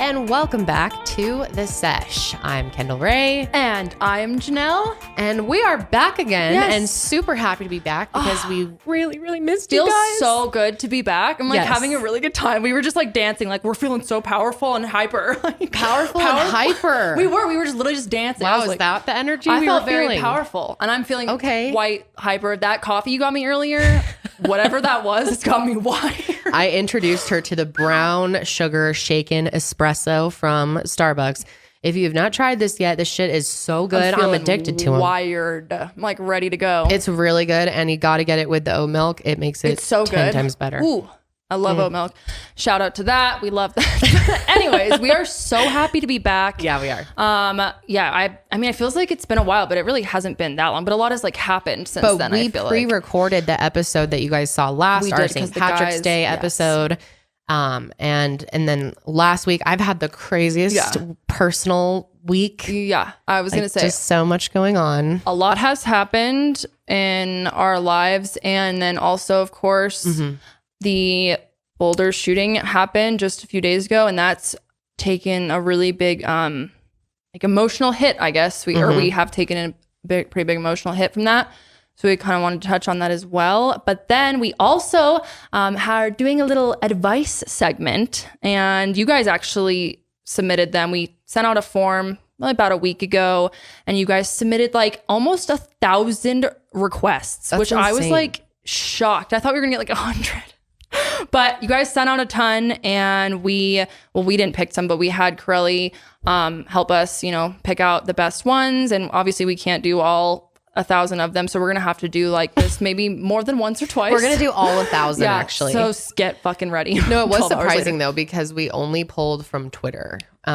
and welcome back to the Sesh. I'm Kendall Ray. And I'm Janelle. And we are back again, Yes. and super happy to be back because we really, really missed you Feels guys. so good to be back. I'm like Yes. having a really good time. We were just like dancing, like we're feeling so powerful and hyper. Like, Powerful and hyper. We were just literally just dancing. I Wow, was is like, that the energy I we felt were very feeling? powerful, and I'm feeling Okay. quite hyper. That coffee you got me earlier, whatever that was, it's got me wired. I introduced her to the brown sugar shaken espresso from Starbucks. If you have not tried this yet, this shit is so good. I'm feeling addicted to them. Wired. I'm like ready to go. It's really good, and you got to get it with the oat milk. It makes it It's so 10 good. times better. Ooh, I love oat milk. Shout out to that. We love that. Anyways, we are so happy to be back. Yeah, we are. I mean, it feels like it's been a while, but it really hasn't been that long. But a lot has like happened since But then. we I feel like pre-recorded the episode that you guys saw last, We our did, St. 'cause the Patrick's guys- Day yes. episode. And then last week I've had the craziest personal week. yeah, I was gonna say Just so much going on. a lot has happened in our lives, and then also, of course, the Boulder shooting happened just a few days ago, and that's taken a really big like emotional hit. I guess we have taken a pretty big emotional hit from that. So we kind of wanted to touch on that as well. But then we also are doing a little advice segment, and you guys actually submitted them. We sent out a form about a week ago, and you guys submitted like almost 1,000 requests, That's which I was insane. like shocked. I thought we were gonna get like 100. But you guys sent out a ton, and we didn't pick some, but we had Corelli help us, pick out the best ones. And obviously we can't do all 1,000 of them, so we're gonna have to do like this maybe more than once or twice. We're going to do all 1,000 actually. So get fucking ready. No, it was 12 hours surprising later. though, because we only pulled from Twitter. So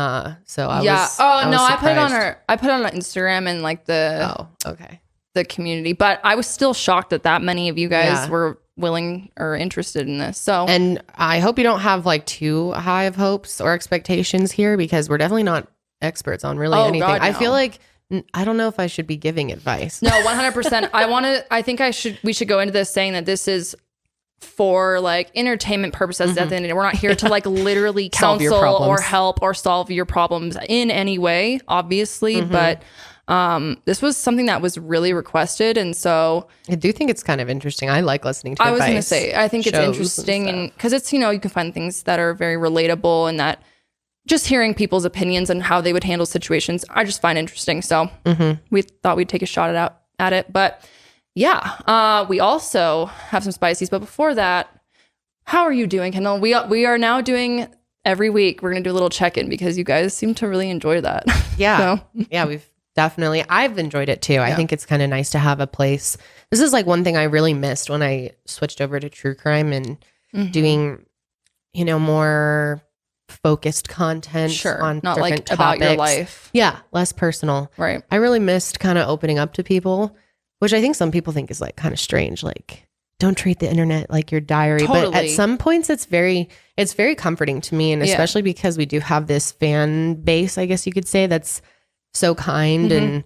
I Yeah. was I put it on surprised. I put it on Instagram and like the Oh, okay. the community, but I was still shocked that many of you guys Yeah. were willing or interested in this. So And I hope you don't have like too high of hopes or expectations here, because we're definitely not experts on really Oh, anything. God, I no. feel like I don't know if I should be giving advice. no, 100%. We should go into this saying that this is for like entertainment purposes. At the end of the day, we're not here to like literally Solve your counsel or problems. help or solve your problems in any way, obviously. But this was something that was really requested, and so I do think it's kind of interesting. I like listening to I was advice. going to say, I think it's shows interesting, and and because it's, you can find things that are very relatable, and that just hearing people's opinions and how they would handle situations, I just find interesting. So we thought we'd take a shot at it. But yeah, we also have some spices. But before that, how are you doing, Kendall? We are now doing every week. We're going to do a little check-in because you guys seem to really enjoy that. Yeah. So, Yeah, I've enjoyed it too. I think it's kind of nice to have a place. This is like one thing I really missed when I switched over to true crime and doing, more focused content sure. on Not different like topics. about your life. Yeah, less personal. Right. I really missed kind of opening up to people, which I think some people think is like kind of strange. Like, don't treat the internet like your diary. But at Totally. some points, it's very comforting to me, and especially because we do have this fan base, I guess you could say, that's so kind and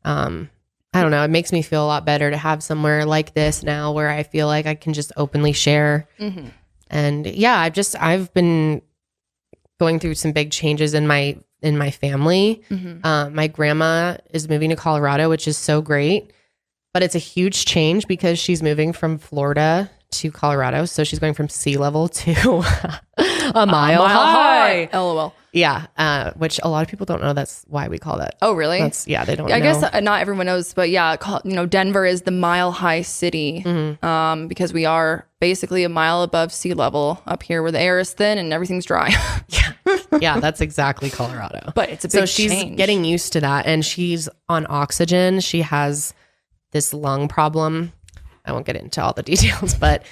I don't know. It makes me feel a lot better to have somewhere like this now where I feel like I can just openly share. And yeah, I've been going through some big changes in my family. My grandma is moving to Colorado, which is so great, but it's a huge change because she's moving from Florida to Colorado. So she's going from sea level to a mile high. LOL. Yeah, which a lot of people don't know. That's why we call that. Oh, really? They don't know. I guess not everyone knows, but yeah, Denver is the mile high city because we are basically a mile above sea level up here where the air is thin and everything's dry. Yeah, that's exactly Colorado. But it's a big So she's change. getting used to that, and she's on oxygen. She has this lung problem. I won't get into all the details, but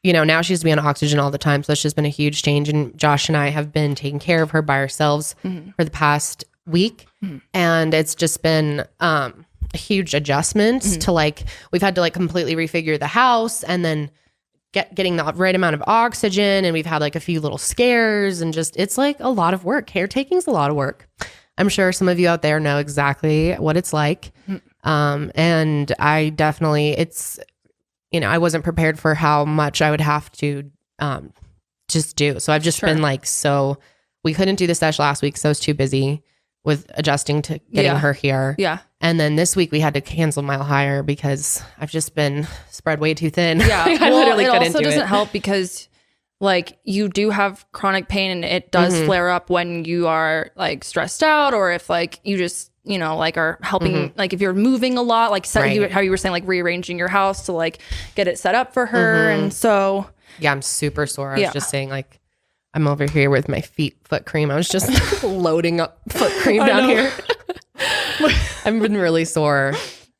now she has to be on oxygen all the time. So it's just been a huge change. And Josh and I have been taking care of her by ourselves for the past week. And it's just been a huge adjustment to we've had to completely refigure the house and then getting the right amount of oxygen. And we've had a few little scares and just, it's a lot of work. Caretaking's a lot of work. I'm sure some of you out there know exactly what it's like. And I definitely, I wasn't prepared for how much I would have to just do. So I've just been so we couldn't do the sesh last week, so I was too busy with adjusting to getting her here. Yeah. And then this week we had to cancel Mile Higher because I've just been spread way too thin. Yeah. I literally couldn't do it. It also doesn't help because like you do have chronic pain and it does flare up when you are like stressed out, or if like you just, you know, like are helping, like if you're moving a lot, like how you were saying, like rearranging your house to like get it set up for her. And so. Yeah, I'm super sore. I was just saying like, I'm over here with my foot cream. I was just loading up foot cream down here. I've been really sore.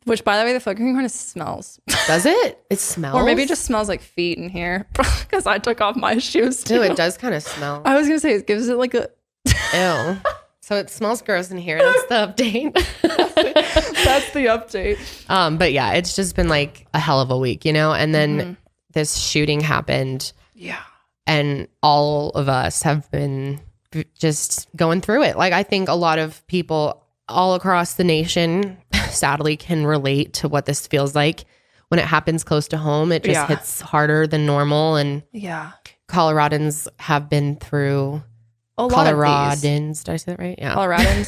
Which, by the way, the foot cream kind of smells. Does it? It smells? Or maybe it just smells like feet in here because I took off my shoes too. Ew, it does kind of smell. I was going to say, it gives it like a... Ew. So it smells gross in here. That's the update. That's the update. But yeah, it's just been like a hell of a week, you know? And then this shooting happened. Yeah. And all of us have been just going through it. Like, I think a lot of people all across the nation, sadly, can relate to what this feels like when it happens close to home. It just hits harder than normal. And Coloradans have been through a lot of these. Did I say that right? Yeah.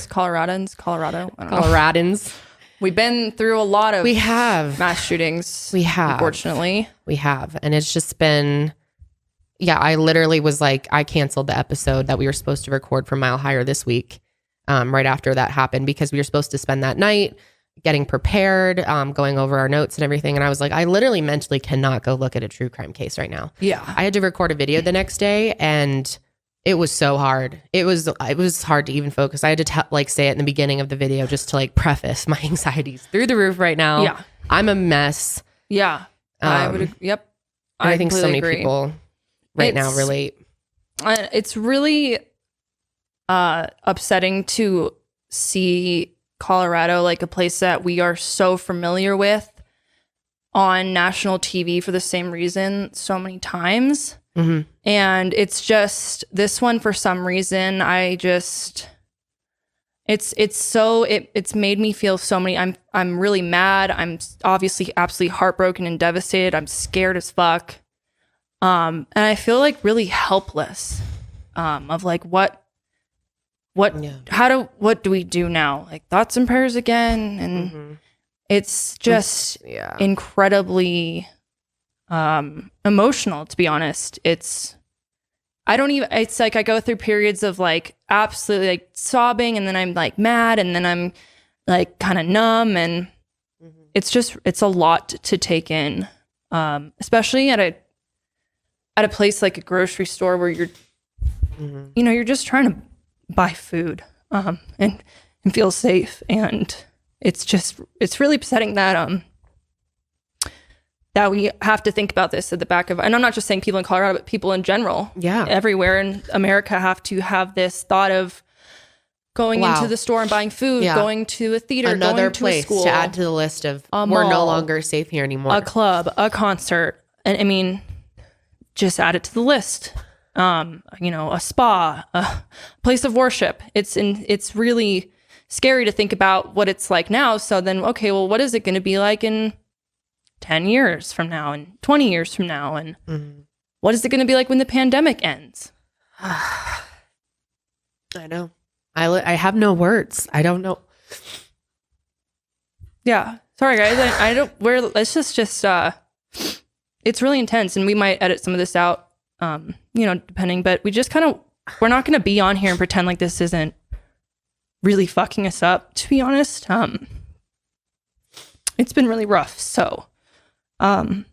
Colorado. Coloradans. We've been through a lot of mass shootings. We have. Unfortunately. We have. And it's just been... Yeah, I literally was like, I canceled the episode that we were supposed to record for Mile Higher this week right after that happened, because we were supposed to spend that night getting prepared, going over our notes and everything. And I was like, I literally mentally cannot go look at a true crime case right now. Yeah. I had to record a video the next day and it was so hard. It was hard to even focus. I had to say it in the beginning of the video just to like preface my anxieties through the roof right now. Yeah. I'm a mess. Yeah. I would, yep. I think so many people now relate. It's really upsetting to see Colorado, like a place that we are so familiar with, on national TV for the same reason so many times. And it's just this one, for some reason, it's made me feel so many. I'm really mad. I'm obviously absolutely heartbroken and devastated. I'm scared as fuck. And I feel like really helpless, of like, what do we do now? Like, thoughts and prayers again. And it's just incredibly, emotional, to be honest. It's like, I go through periods of like absolutely like sobbing, and then I'm like mad, and then I'm like kind of numb, and it's a lot to take in, especially at a place like a grocery store where you're, you know, you're just trying to buy food, and feel safe. And it's really upsetting that we have to think about this at the back of, and I'm not just saying people in Colorado, but people in general, everywhere in America, have to have this thought of going into the store and buying food, going to a theater, another going to place a school, to add to the list of a we're mall, no longer safe here anymore, a club, a concert. And I mean, just add it to the list. You know, a spa, a place of worship. It's really scary to think about what it's like now. So then, okay, well, what is it going to be like in 10 years from now, and 20 years from now? And what is it going to be like when the pandemic ends? I know. I have no words. I don't know. Yeah. Sorry, guys. It's just it's really intense, and we might edit some of this out, you know, depending, but we're not going to be on here and pretend like this isn't really fucking us up, to be honest. It's been really rough. So, I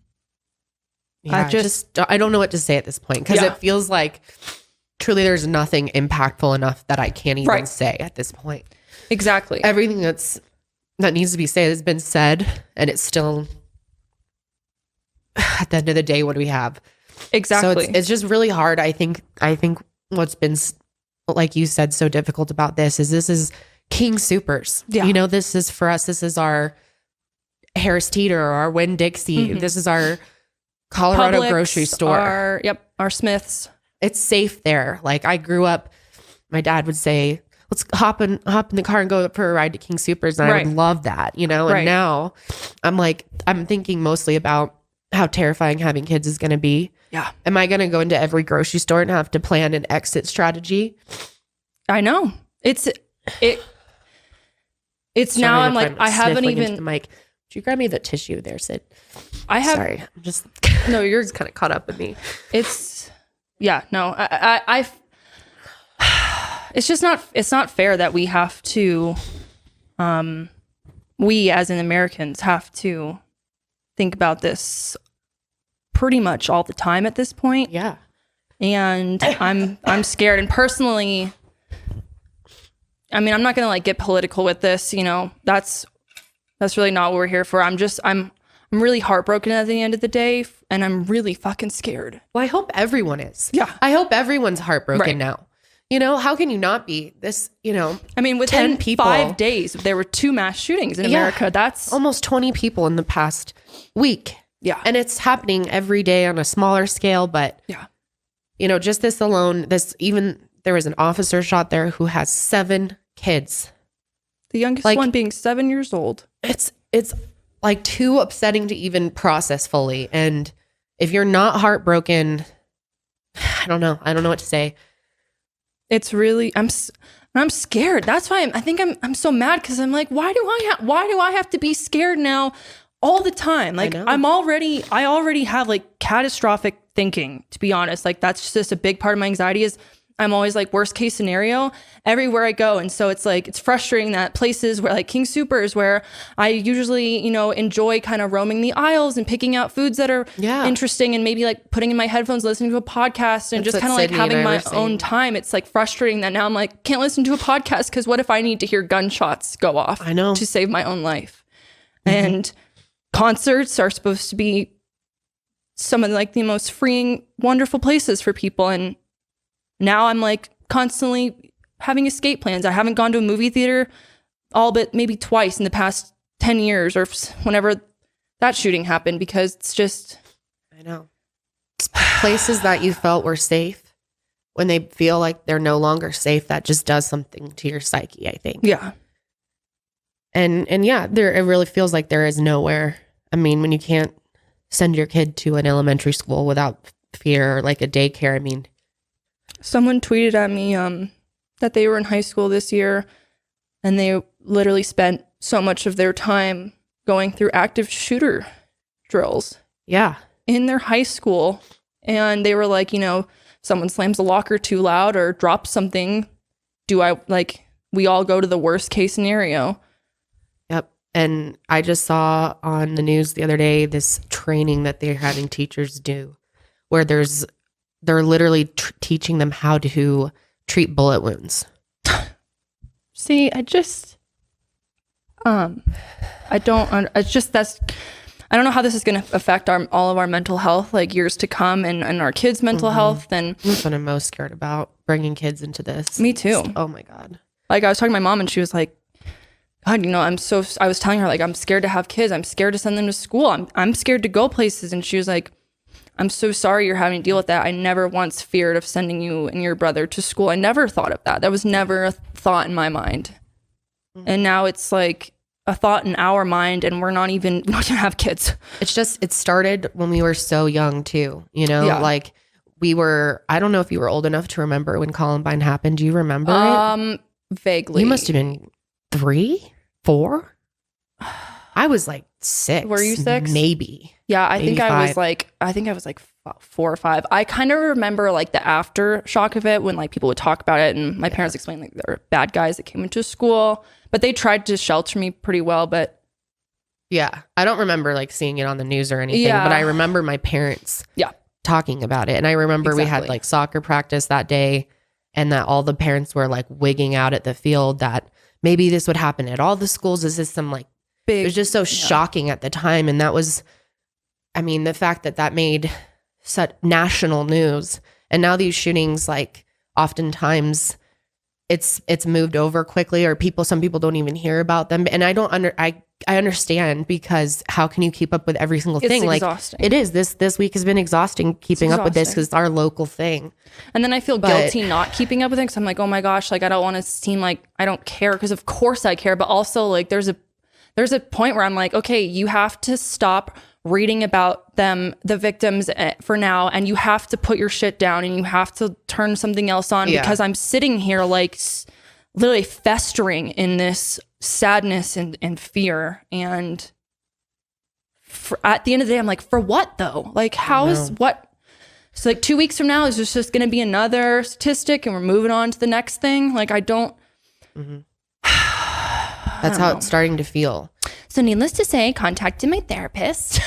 don't know what to say at this point, because it feels like truly there's nothing impactful enough that I can't even say at this point. Exactly. Everything that needs to be said has been said, and it's still, at the end of the day, what do we have? Exactly. So it's just really hard. I think what's been, like you said, so difficult about this is King Supers. Yeah. You know, this is for us. This is our Harris Teeter or our Winn-Dixie. This is our Colorado Publix, grocery store. Our Smiths. It's safe there. Like, I grew up, my dad would say, let's hop in the car and go for a ride to King Supers. And I would love that, you know? And now I'm thinking mostly about how terrifying having kids is going to be. Yeah. Am I going to go into every grocery store and have to plan an exit strategy? I know. It's now I'm like, I haven't even the mic. Would you grab me the tissue there, Sid? Sorry, I'm just no, you're just kind of caught up with me. It's no, I it's just not, it's not fair that we have to, we as in Americans have to think about this pretty much all the time at this point. Yeah. And I'm scared. And personally, I mean, I'm not going to like get political with this, you know, that's really not what we're here for. I'm really heartbroken at the end of the day, and I'm really fucking scared. Well, I hope everyone is. Yeah. I hope everyone's heartbroken now. You know, how can you not be? This, you know, I mean, within 10 people, 5 days, there were 2 mass shootings in America. That's almost 20 people in the past week. Yeah. And it's happening every day on a smaller scale. But, you know, just this alone, there was an officer shot there who has 7 kids. The youngest one being 7 years old. It's like too upsetting to even process fully. And if you're not heartbroken, I don't know what to say. It's really, I'm scared. That's why I think I'm so mad, because I'm like, why do I have to be scared now all the time? Like I already have like catastrophic thinking, to be honest. Like that's just a big part of my anxiety is I'm always like worst case scenario everywhere I go. And so it's like, it's frustrating that places where like King Soopers, where I usually, you know, enjoy kind of roaming the aisles and picking out foods that are interesting and maybe like putting in my headphones, listening to a podcast and just kind of like having my own time. It's like frustrating that now I'm like, can't listen to a podcast because what if I need to hear gunshots go off to save my own life? Mm-hmm. And concerts are supposed to be some of like the most freeing, wonderful places for people. And now I'm like constantly having escape plans. I haven't gone to a movie theater all but maybe twice in the past 10 years or whenever that shooting happened, because it's just... I know. It's places that you felt were safe, when they feel like they're no longer safe, that just does something to your psyche, I think. Yeah. And yeah, it really feels like there is nowhere. I mean, when you can't send your kid to an elementary school without fear, or like a daycare, I mean... Someone tweeted at me that they were in high school this year and they literally spent so much of their time going through active shooter drills. Yeah. In their high school. And they were like, you know, someone slams the locker too loud or drops something. We all go to the worst case scenario. Yep. And I just saw on the news the other day this training that they're having teachers do, where they're literally teaching them how to treat bullet wounds. See, I don't know how this is going to affect all of our mental health, like years to come, and our kids' mental health. And that's what I'm most scared about, bringing kids into this. Me too. Oh my God. Like I was talking to my mom and she was like, God, you know, I was telling her like, I'm scared to have kids. I'm scared to send them to school. I'm scared to go places. And she was like, I'm so sorry you're having to deal with that. I never once feared of sending you and your brother to school. I never thought of that. That was never a thought in my mind. And now it's like a thought in our mind, and we don't even have kids. It started when we were so young too, you know, like I don't know if you were old enough to remember when Columbine happened. Do you remember it? Vaguely. You must have been 3, 4. I was like 6. Were you 6? Maybe. Yeah, I think I was 5. like 4 or 5. I kind of remember like the aftershock of it when like people would talk about it, and my parents explained like there were bad guys that came into school, but they tried to shelter me pretty well. But yeah, I don't remember like seeing it on the news or anything, but I remember my parents talking about it. And I remember we had like soccer practice that day, and that all the parents were like wigging out at the field that maybe this would happen at all the schools. Is this some like big, it was just so shocking at the time. And that was, I mean, the fact that made such national news, and now these shootings, like oftentimes it's moved over quickly, or some people don't even hear about them. And I understand, because how can you keep up with every single thing? It's exhausting. Like it is, this week has been exhausting keeping up with this, because it's our local thing. And then I feel guilty not keeping up with it, because I'm like, oh my gosh, like I don't want to seem like I don't care, because of course I care, but also like there's a point where I'm like, okay, you have to stop reading about them, the victims for now, and you have to put your shit down and you have to turn something else on because I'm sitting here like literally festering in this sadness and fear. And at the end of the day, I'm like, for what though? Like, how is what? So like 2 weeks from now, is this just going to be another statistic and we're moving on to the next thing? Like, I don't. That's how it's starting to feel. So needless to say, contacted my therapist.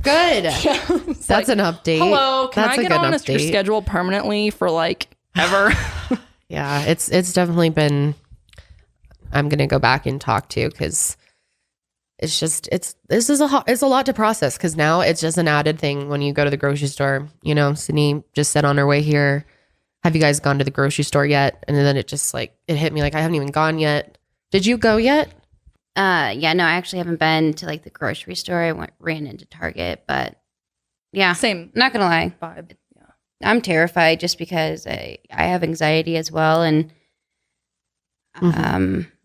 Good. That's an update. Hello, can That's I get on your schedule permanently for like ever? Yeah, it's definitely been. I'm gonna go back and talk to because it's just it's a lot to process because now it's just an added thing when you go to the grocery store. You know, Sydney just said on her way here, "Have you guys gone to the grocery store yet?" And then it just like it hit me like I haven't even gone yet. Did you go yet? Yeah, no, I actually haven't been to like the grocery store. I ran into Target, but yeah, same. Not gonna lie, vibe. Yeah. I'm terrified just because I have anxiety as well, and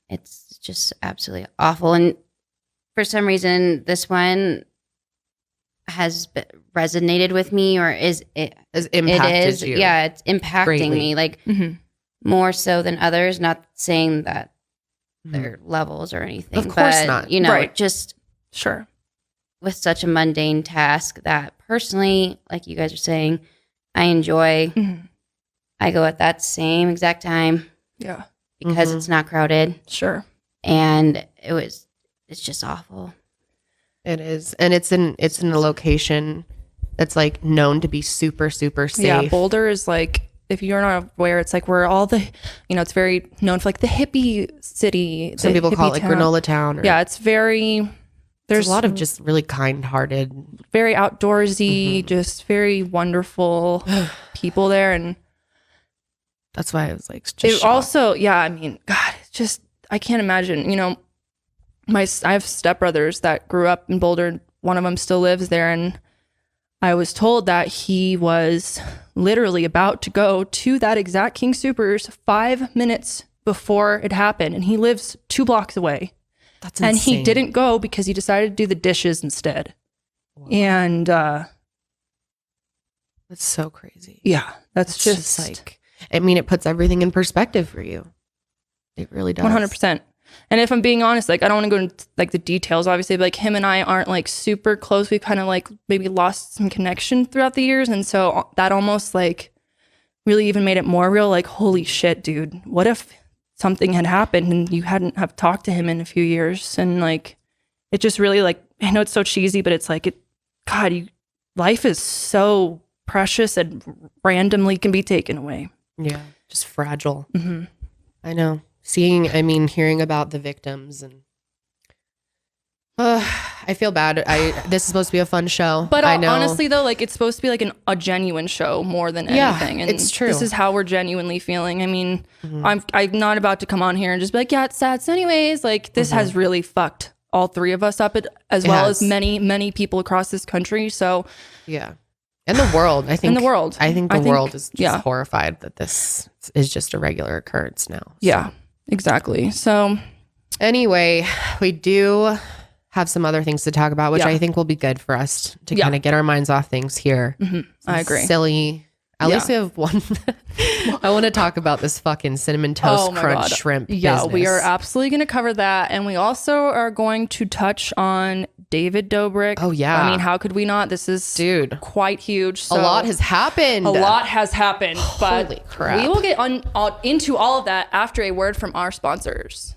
it's just absolutely awful. And for some reason, this one has resonated with me, or has impacted you. Yeah, it's impacting greatly. Me like more so than others. Not saying that their levels or anything. Of course not. You know, right. Just sure. With such a mundane task that personally, like you guys are saying, I enjoy. I go at that same exact time. Yeah. Because it's not crowded. Sure. And it's just awful. It is. And it's in a location that's like known to be super, super safe. Yeah. Boulder is like, if you're not aware, it's like where all the, it's very known for like the hippie city. Some people call it like Granola Town. Yeah, it's very, there's a lot of just really kind-hearted. Very outdoorsy, just very wonderful people there. And that's why I was like, just it also, yeah, I mean, God, it's just, I can't imagine, I have stepbrothers that grew up in Boulder. One of them still lives there. And I was told that he was literally about to go to that exact King Soopers 5 minutes before it happened. And he lives 2 blocks away. That's insane. And he didn't go because he decided to do the dishes instead. Wow. And that's so crazy. Yeah, that's just like, I mean, it puts everything in perspective for you. It really does. 100%. And if I'm being honest, like, I don't want to go into like the details, obviously, but like him and I aren't like super close. We've kind of like maybe lost some connection throughout the years. And so that almost like really even made it more real. Like, holy shit, dude, what if something had happened and you hadn't have talked to him in a few years? And like, it just really like, I know it's so cheesy, but it's like, life is so precious and randomly can be taken away. Yeah. Just fragile. I know. Hearing about the victims and I feel bad. This is supposed to be a fun show. But I know. Honestly though, like it's supposed to be like a genuine show more than anything. And it's true. This is how we're genuinely feeling. I mean, I'm not about to come on here and just be like, yeah, it's sad. So anyways, like this has really fucked all 3 of us up as well as many, many people across this country. So yeah. And the world, I think. And the world. I think the world is just horrified that this is just a regular occurrence now. So. Yeah, exactly. So anyway, we do have some other things to talk about, which I think will be good for us to kind of get our minds off things here. I agree. Silly. At least we have one. I want to talk about this fucking cinnamon toast crunch shrimp business. We are absolutely going to cover that. And we also are going to touch on David Dobrik. Oh, yeah. I mean, how could we not? This is quite huge. So a lot has happened. But holy crap. We will get into all of that after a word from our sponsors.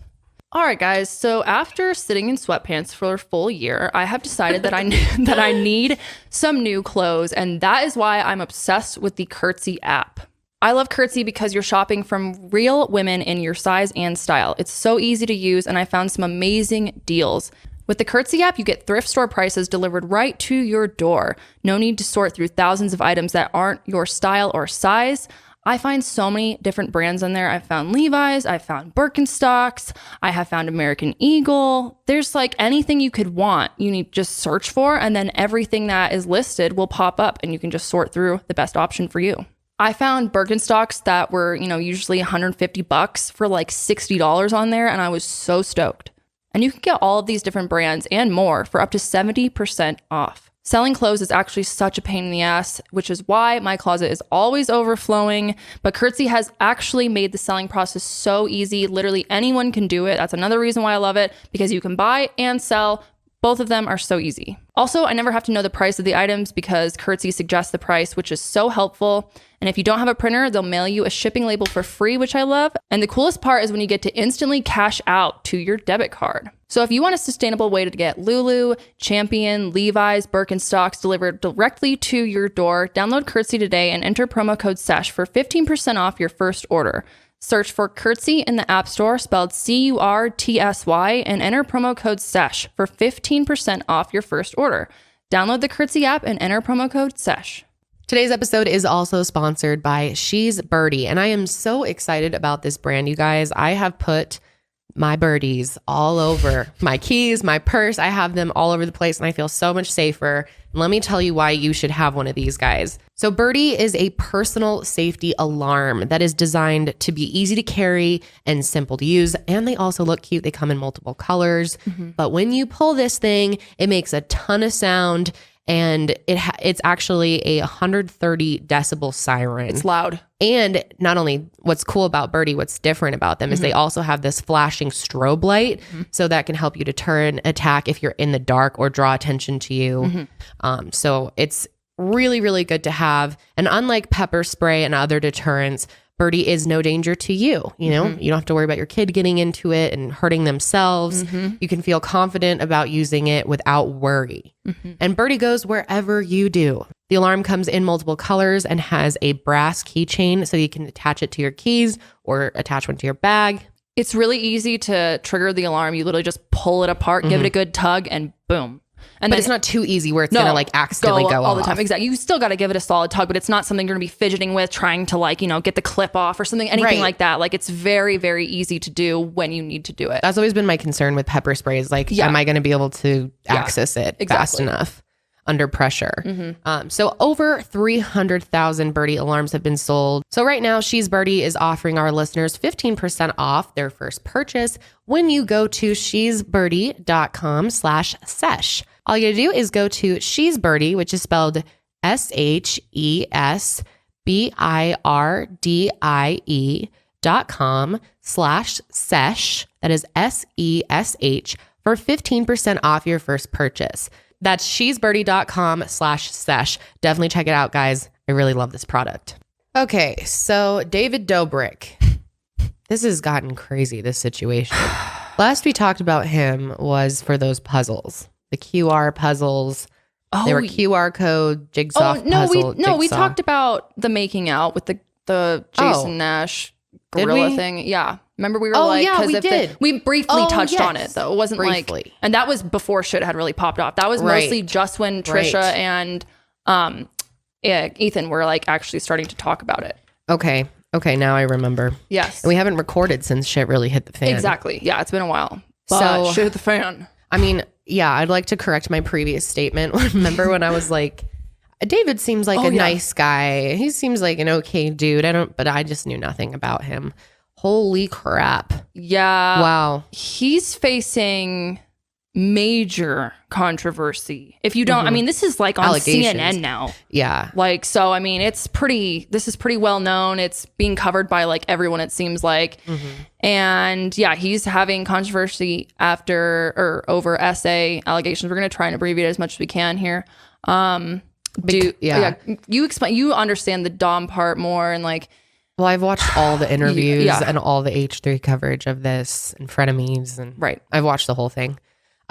All right, guys. So after sitting in sweatpants for a full year, I have decided that I need some new clothes. And that is why I'm obsessed with the Curtsy app. I love Curtsy because you're shopping from real women in your size and style. It's so easy to use, and I found some amazing deals. With the Curtsy app, you get thrift store prices delivered right to your door. No need to sort through thousands of items that aren't your style or size. I find so many different brands on there. I found Levi's, I found Birkenstocks, I have found American Eagle. There's like anything you could want, you need just search for, and then everything that is listed will pop up and you can just sort through the best option for you. I found Birkenstocks that were, usually $150 for like $60 on there, and I was so stoked. And you can get all of these different brands and more for up to 70% off. Selling clothes is actually such a pain in the ass, which is why my closet is always overflowing. But Curtsy has actually made the selling process so easy. Literally anyone can do it. That's another reason why I love it, because you can buy and sell. Both of them are so easy. Also, I never have to know the price of the items because Curtsy suggests the price, which is so helpful. And if you don't have a printer, they'll mail you a shipping label for free, which I love. And the coolest part is when you get to instantly cash out to your debit card. So if you want a sustainable way to get Lulu, Champion, Levi's, Birkenstocks delivered directly to your door, download Curtsy today and enter promo code SESH for 15% off your first order. Search for Curtsy in the App Store, spelled CURTSY, and enter promo code SESH for 15% off your first order. Download the Curtsy app and enter promo code SESH. Today's episode is also sponsored by She's Birdie, and I am so excited about this brand, you guys. I have put my birdies all over my keys, my purse. I have them all over the place and I feel so much safer. And let me tell you why you should have one of these, guys. So Birdie is a personal safety alarm that is designed to be easy to carry and simple to use. And they also look cute. They come in multiple colors. But when you pull this thing, it makes a ton of sound. And it's actually a 130 decibel siren. It's loud. And not only what's cool about Birdie, what's different about them is they also have this flashing strobe light. So that can help you deter an attack if you're in the dark or draw attention to you. So it's really, really good to have. And unlike pepper spray and other deterrents, Birdie is no danger to you. You know, you don't have to worry about your kid getting into it and hurting themselves. You can feel confident about using it without worry. And Birdie goes wherever you do. The alarm comes in multiple colors and has a brass keychain so you can attach it to your keys or attach one to your bag. It's really easy to trigger the alarm. You literally just pull it apart, give it a good tug, and boom. But it's not too easy where it's going to like accidentally go all off. the time. Exactly. You still got to give it a solid tug, but it's not something you're going to be fidgeting with, trying to like, you know, get the clip off or something, anything like that. Like it's very, very easy to do when you need to do it. That's always been my concern with pepper sprays. Like, am I going to be able to access it fast enough under pressure? So over 300,000 Birdie alarms have been sold. So right now, She's Birdie is offering our listeners 15% off their first purchase when you go to shesbirdie.com/sesh. All you gotta do is go to She's Birdie, which is spelled SHESBIRDIE.com/sesh. That is SESH for 15% off your first purchase. That's shesbirdie.com/sesh. Definitely check it out, guys. I really love this product. Okay, so David Dobrik. This has gotten crazy, this situation. Last we talked about him was for those puzzles. The QR puzzles. They were QR code, jigsaw puzzle. We talked about the making out with the Jason Nash gorilla thing. Yeah. Remember we were we did. We briefly touched on it though. It wasn't briefly. And that was before shit had really popped off. That was mostly just when Trisha and Ethan were like actually starting to talk about it. Okay, now I remember. Yes. And we haven't recorded since shit really hit the fan. Exactly. Yeah, it's been a while. But shit hit the fan. I mean, yeah, I'd like to correct my previous statement. Remember when I was like, David seems like a nice guy. He seems like an okay dude. But I just knew nothing about him. Holy crap. Yeah. Wow. He's facing major controversy. If you don't, I mean, this is like on CNN now. Yeah. Like, so, I mean, this is pretty well known. It's being covered by like everyone, it seems like. And yeah, he's having controversy over SA allegations. We're going to try and abbreviate as much as we can here. You explain, you understand the Dom part more and like. Well, I've watched all the interviews and all the H3 coverage of this and frenemies and I've watched the whole thing.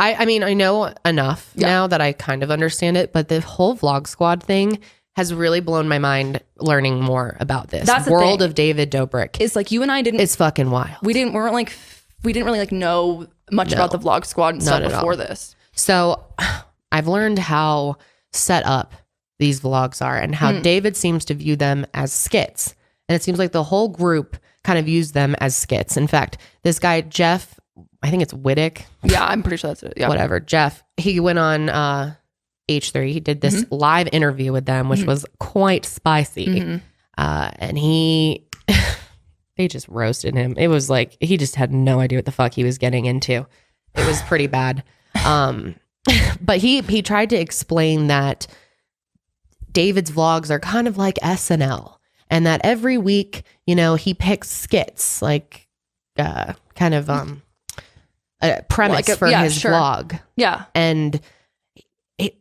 I mean, I know enough now that I kind of understand it, but the whole Vlog Squad thing has really blown my mind learning more about this. That's world of David Dobrik. It's like you and I didn't. It's fucking wild. We didn't really like know much about the Vlog Squad and stuff before this. So I've learned how set up these vlogs are and how David seems to view them as skits. And it seems like the whole group kind of views them as skits. In fact, this guy, Jeff, I think it's Wittick. Yeah, I'm pretty sure that's it. Yeah. Whatever. Jeff, he went on H3. He did this live interview with them, which was quite spicy. And they just roasted him. It was like, he just had no idea what the fuck he was getting into. It was pretty bad. But he tried to explain that David's vlogs are kind of like SNL, and that every week, you know, he picks skits, like kind of a premise for his vlog. Yeah. And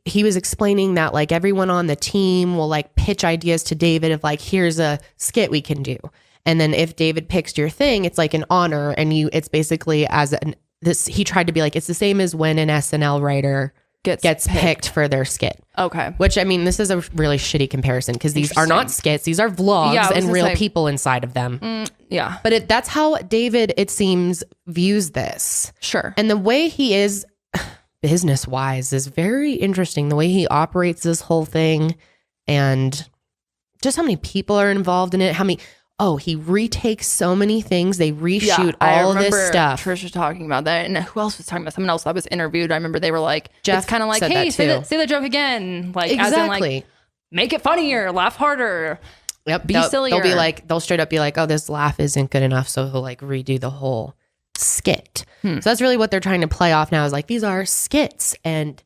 he was explaining that like everyone on the team will like pitch ideas to David of like, here's a skit we can do. And then if David picks your thing, it's like an honor. And it's basically he tried to be like, it's the same as when an SNL writer gets picked for their skit. Okay. Which, I mean, this is a really shitty comparison because these are not skits. These are vlogs and real people inside of them. Yeah. But that's how David, it seems, views this. Sure. And the way he is business-wise is very interesting. The way he operates this whole thing and just how many people are involved in it. He retakes so many things. They reshoot all this stuff. Trish was talking about that. And who else was talking about? Someone else that was interviewed. I remember they were like, Jeff it's kind of like, hey, say the joke again. Like, exactly. As in like, make it funnier, laugh harder. Yep. Be sillier. They'll straight up be like, oh, this laugh isn't good enough. So he'll like redo the whole skit. So that's really what they're trying to play off now is like, these are skits and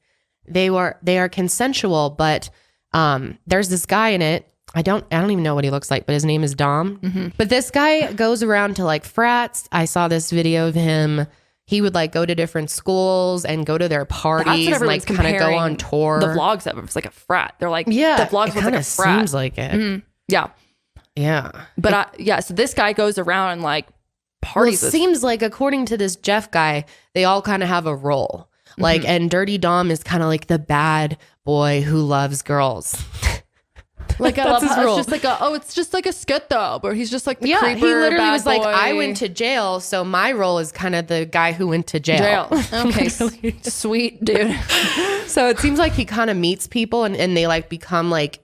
they are consensual, but there's this guy in it. I don't even know what he looks like, but his name is Dom. Mm-hmm. But this guy goes around to like frats. I saw this video of him. He would like go to different schools and go to their parties and like kind of go on tour. The vlogs of it was like a frat. They're like, the vlogs was like a frat. Seems like it. Mm-hmm. Yeah. Yeah. But so this guy goes around and like parties. Well, it seems like according to this Jeff guy, they all kind of have a role. Like, and Dirty Dom is kind of like the bad boy who loves girls. Like I love how it's just like it's just like a skit though, but he's just like the creeper, he literally bad was boy. like, I went to jail, so my role is kind of the guy who went to jail. Okay, sweet dude. So it seems like he kind of meets people and they like become like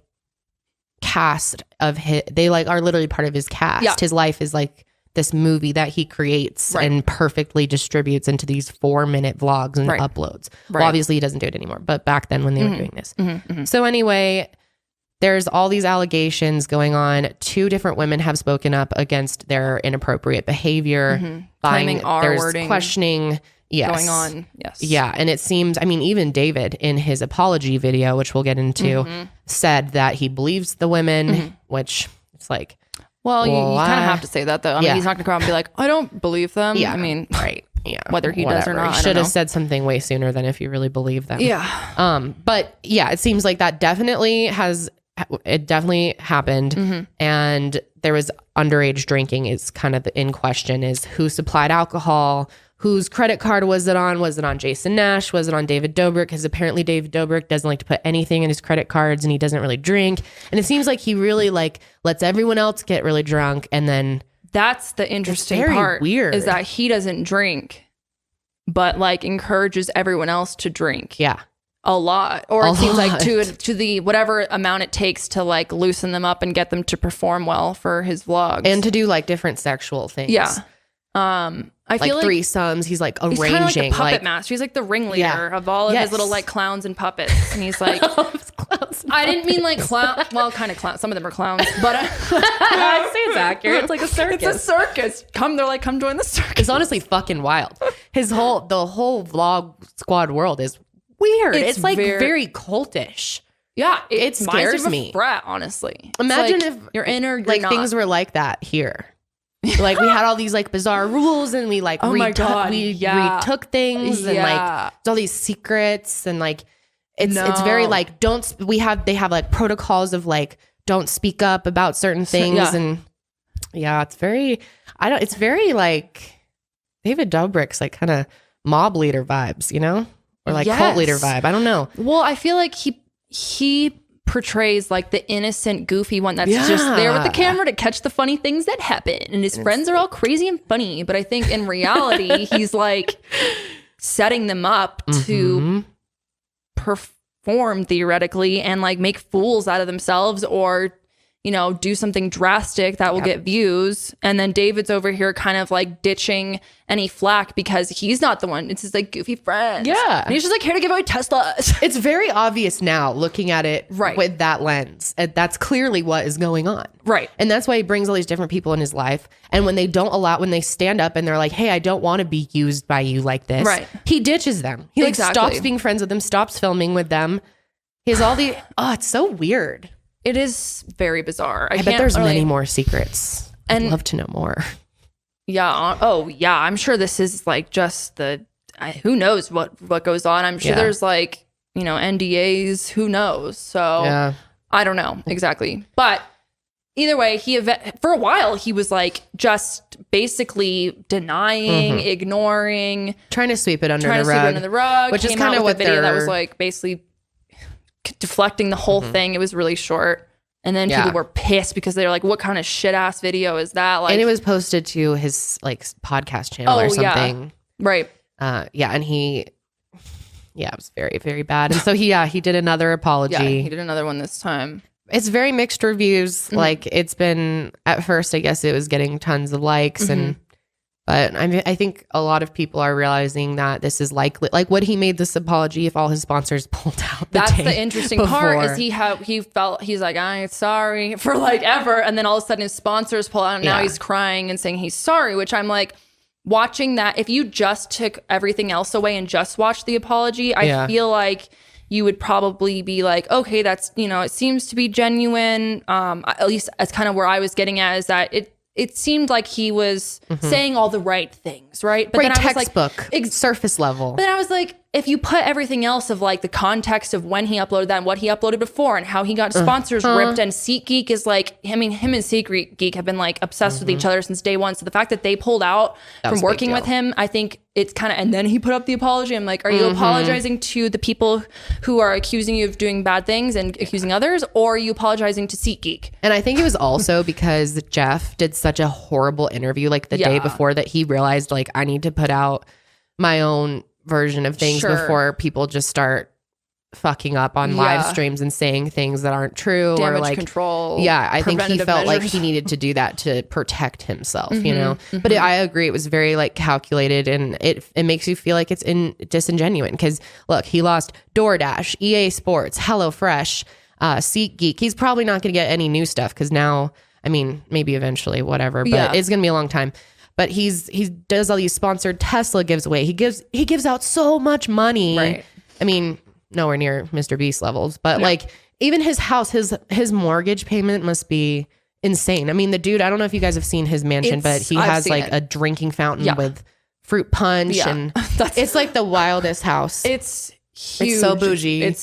cast of his. They like are literally part of his cast. Yeah. His life is like this movie that he creates and perfectly distributes into these 4-minute vlogs and uploads. Right. Well, obviously he doesn't do it anymore, but back then when they were doing this. So anyway, there's all these allegations going on. 2 different women have spoken up against their inappropriate behavior. Claiming there's questioning going on. Yes. Yeah. And it seems, I mean, even David in his apology video, which we'll get into, said that he believes the women, which it's like, well, you kind of have to say that though. I mean, he's not going to come out and be like, I don't believe them. Yeah. I mean, yeah, whether he does or not. He should have said something way sooner than if you really believe them. Yeah. But yeah, it seems like that definitely happened. And there was underage drinking is kind of in question, is who supplied alcohol, whose credit card was it on? Was it on Jason Nash? Was it on David Dobrik? Because apparently David Dobrik doesn't like to put anything in his credit cards and he doesn't really drink. And it seems like he really like lets everyone else get really drunk. And then that's the interesting part weird. Is that he doesn't drink, but like encourages everyone else to drink. Yeah. A lot. Or it seems like to the whatever amount it takes to like loosen them up and get them to perform well for his vlogs. And to do like different sexual things. Yeah. I feel like threesomes. He's like arranging. He's kind of like a puppet master. He's like the ringleader of all of his little like clowns and puppets. And he's like, I didn't mean like clown. Well, kind of clown. Some of them are clowns, but I'd say it's accurate. It's like a circus. It's a circus. They're like, come join the circus. It's honestly fucking wild. The whole vlog squad world is weird. It's like very cultish. Yeah, it scares me. Frat, honestly. Imagine like if you're in or you're like not. Things were like that here. Like we had all these like bizarre rules and we like retook things and like all these secrets and like it's very like they have like protocols of like don't speak up about certain things and it's very like David Dobrik's like kind of mob leader vibes, you know, or like cult leader vibe. I don't know. Well, I feel like he portrays like the innocent goofy one that's just there with the camera to catch the funny things that happen, and his friends are all crazy and funny, but I think in reality he's like setting them up to perform theoretically and like make fools out of themselves or do something drastic that will get views. And then David's over here kind of like ditching any flack because he's not the one. It's his like goofy friend. Yeah. And he's just like here to give away Teslas. It's very obvious now looking at it with that lens. And that's clearly what is going on. Right. And that's why he brings all these different people in his life. And when they stand up and they're like, hey, I don't want to be used by you like this. Right. He ditches them. He like stops being friends with them, stops filming with them. He has all the, it's so weird. It is very bizarre. I bet there's many more secrets. I'd love to know more. Yeah. Oh, yeah. I'm sure this is like just who knows what goes on. I'm sure there's like, NDAs. Who knows? So I don't know exactly. But either way, for a while, he was like just basically denying, ignoring. Trying to sweep it under the rug. Which is kind of what video that was like basically deflecting the whole thing. It was really short, and then people were pissed because they were like, what kind of shit ass video is that? Like, and it was posted to his like podcast channel or something. Right. And it was very, very bad. And so he did another apology. He did another one this time. It's very mixed reviews. Like it's been, at first I guess it was getting tons of likes but I think a lot of people are realizing that this is likely, like, would he made this apology if all his sponsors pulled out? That's the interesting part is he felt, he's like, I'm sorry for like ever. And then all of a sudden his sponsors pull out and now he's crying and saying he's sorry, which I'm like, watching that, if you just took everything else away and just watched the apology, I feel like you would probably be like, okay, that's, it seems to be genuine. At least that's kind of where I was getting at, is that it seemed like he was saying all the right things, right? But then I was textbook, like, surface level. But then I was like, if you put everything else of like the context of when he uploaded that and what he uploaded before and how he got sponsors ripped, and SeatGeek is like, I mean, him and SeatGeek have been like obsessed with each other since day one. So the fact that they pulled out from working with him, I think it's kind of, and then he put up the apology. I'm like, are you apologizing to the people who are accusing you of doing bad things and accusing others, or are you apologizing to SeatGeek? And I think it was also because Jeff did such a horrible interview like the day before that he realized like, I need to put out my own version of things before people just start fucking up on live streams and saying things that aren't true. Damage or like control. Yeah, I think he felt like he needed to do that to protect himself, But I agree, it was very like calculated, and it makes you feel like it's disingenuous because look, he lost DoorDash, EA Sports, HelloFresh, SeatGeek. He's probably not going to get any new stuff because now, I mean, maybe eventually, whatever, but it's going to be a long time. But he does all these sponsored Tesla giveaway. He gives out so much money. Right. I mean, nowhere near Mr. Beast levels, but like even his house, his mortgage payment must be insane. I mean, the dude, I don't know if you guys have seen his mansion, but he has like a drinking fountain with fruit punch, and it's like the wildest house. It's huge. It's so bougie. And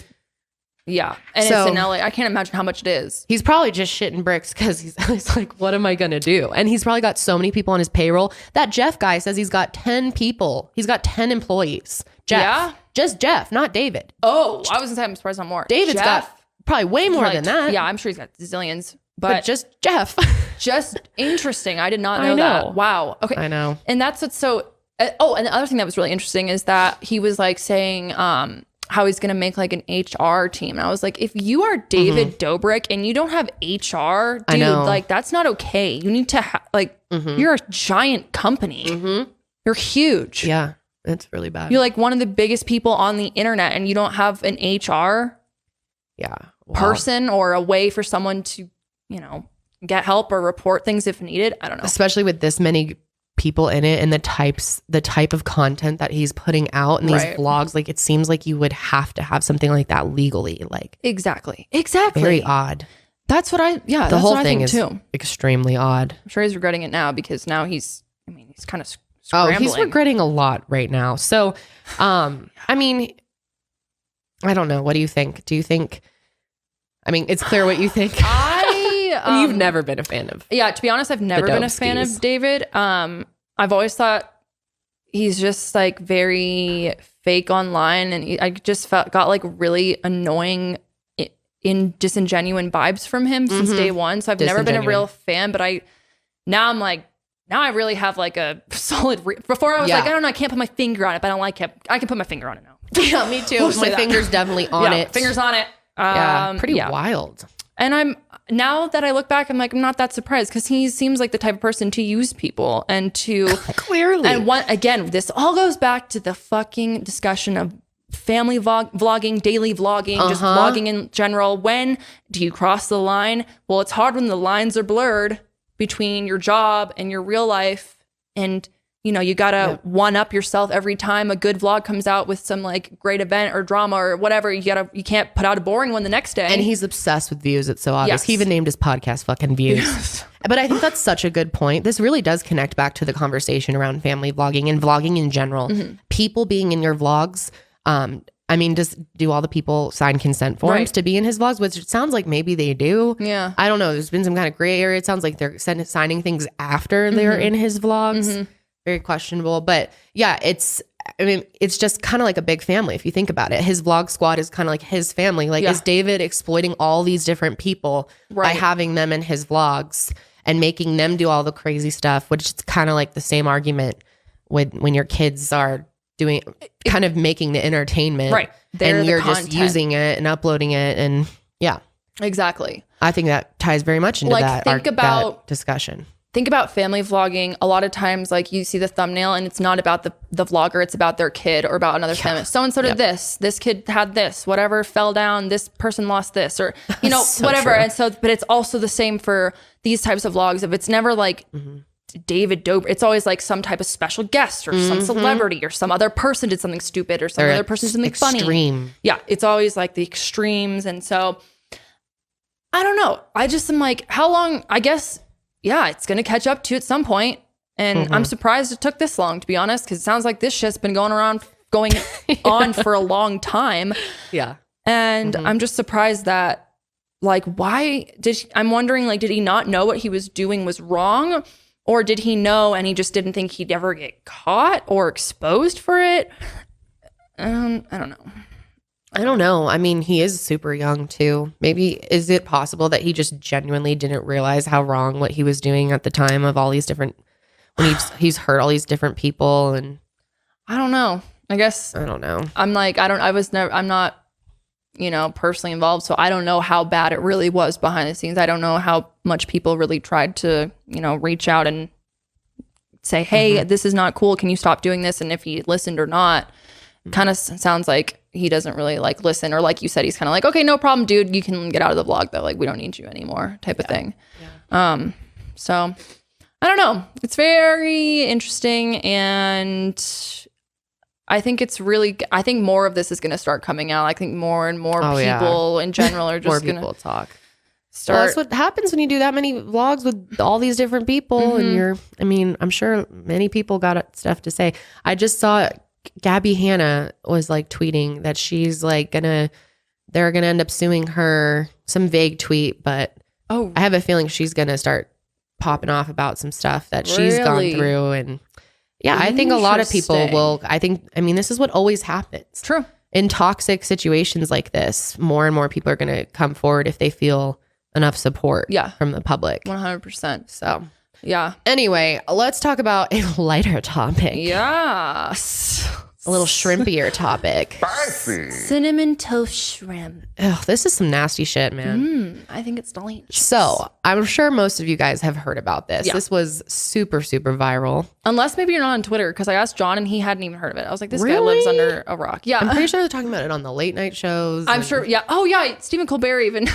it's in LA. I can't imagine how much it is. He's probably just shitting bricks because he's like, what am I going to do? And he's probably got so many people on his payroll. That Jeff guy says he's got 10 people. He's got 10 employees. Jeff. Yeah? Just Jeff, not David. Oh, I was going to say I'm surprised not more. David's got probably way more than that. Yeah, I'm sure he's got zillions. But just Jeff. Just interesting. I did not know that. Wow. Okay. I know. And that's what's so... and the other thing that was really interesting is that he was like saying... how he's going to make like an HR team. And I was like, if you are David Dobrik and you don't have HR, dude, like that's not okay. You need to you're a giant company. You're huge. Yeah, it's really bad. You're like one of the biggest people on the internet and you don't have an HR person or a way for someone to, get help or report things if needed. I don't know. Especially with this many people in it and the type of content that he's putting out in these vlogs, like it seems like you would have to have something like that legally, like exactly very odd. That's what the whole thing is too extremely odd. I'm sure he's regretting it now because now he's kind of scrambling. He's regretting a lot right now. So I mean, I don't know, what do you think? It's clear what you think. You've never been a fan of. Yeah, to be honest, I've never been a fan of David. I've always thought he's just like very fake online, and I just got like really annoying disingenuine vibes from him since day one. So I've never been a real fan, but now I really have like a solid before I was like, I don't know, I can't put my finger on it, but I don't like it. I can put my finger on it now. Yeah, me too. My finger's definitely on it. Fingers on it. Pretty wild. And now that I look back, I'm like, I'm not that surprised because he seems like the type of person to use people and to clearly. And again, this all goes back to the fucking discussion of family vlogging, daily vlogging, just vlogging in general. When do you cross the line? Well, it's hard when the lines are blurred between your job and your real life, and you gotta one up yourself every time a good vlog comes out with some like great event or drama or whatever. You can't put out a boring one the next day. And he's obsessed with views. It's so obvious. He even named his podcast fucking Views. But I think that's such a good point. This really does connect back to the conversation around family vlogging and vlogging in general. People being in your vlogs. Do all the people sign consent forms to be in his vlogs? Which it sounds like maybe they do. Yeah. I don't know. There's been some kind of gray area. It sounds like they're signing things after they're in his vlogs. Very questionable. But yeah, it's just kind of like a big family if you think about it. His vlog squad is kind of like his family. Like, is David exploiting all these different people by having them in his vlogs and making them do all the crazy stuff, which is kind of like the same argument with when your kids are doing kind of making the entertainment. Right. And you're just using it and uploading it. And yeah. Exactly. I think that ties very much into that discussion. Think about family vlogging. A lot of times, like, you see the thumbnail and it's not about the vlogger, it's about their kid or about another family. So-and-so did this kid had this, whatever, fell down, this person lost this, or, so whatever. True. And so, but it's also the same for these types of vlogs. If it's never like David Dobrik, it's always like some type of special guest or some celebrity or some other person did something stupid or some other person did something funny. Yeah. It's always like the extremes. And so I don't know. I just am like, how long, I guess, yeah, it's going to catch up to at some point. And I'm surprised it took this long, to be honest, because it sounds like this shit's been going on for a long time. Yeah. And I'm just surprised that, like, I'm wondering, like, did he not know what he was doing was wrong? Or did he know and he just didn't think he'd ever get caught or exposed for it? I don't know. I don't know. I mean, he is super young too. Maybe is it possible that he just genuinely didn't realize how wrong what he was doing at the time of all these different, when he's hurt all these different people? And I don't know. I guess I don't know. I'm like, I'm not, personally involved. So I don't know how bad it really was behind the scenes. I don't know how much people really tried to, reach out and say, hey, this is not cool. Can you stop doing this? And if he listened or not, kind of sounds like he doesn't really like listen, or like you said, he's kind of like, okay, no problem, dude, you can get out of the vlog though, like we don't need you anymore type of thing. So I don't know, it's very interesting, and I think I think more of this is going to start coming out. I think more and more people in general are just going to talk. Well, that's what happens when you do that many vlogs with all these different people. And I'm sure many people got stuff to say. I just saw Gabby Hanna was like tweeting that she's like they're gonna end up suing her, some vague tweet, but I have a feeling she's gonna start popping off about some stuff that she's gone through. And yeah, I think a lot of people will. This is what always happens. True. In toxic situations like this, more and more people are gonna come forward if they feel enough support from the public. 100%. So yeah. Anyway, let's talk about a lighter topic. Yes. A little shrimpier topic. Spicy. Cinnamon toast shrimp. Ugh, this is some nasty shit, man. I think it's delicious. So, I'm sure most of you guys have heard about this. Yeah. This was super, super viral. Unless maybe you're not on Twitter, because I asked John and he hadn't even heard of it. I was like, this guy lives under a rock. Yeah. I'm pretty sure they're talking about it on the late night shows. I'm sure. Yeah. Oh, yeah. Stephen Colbert even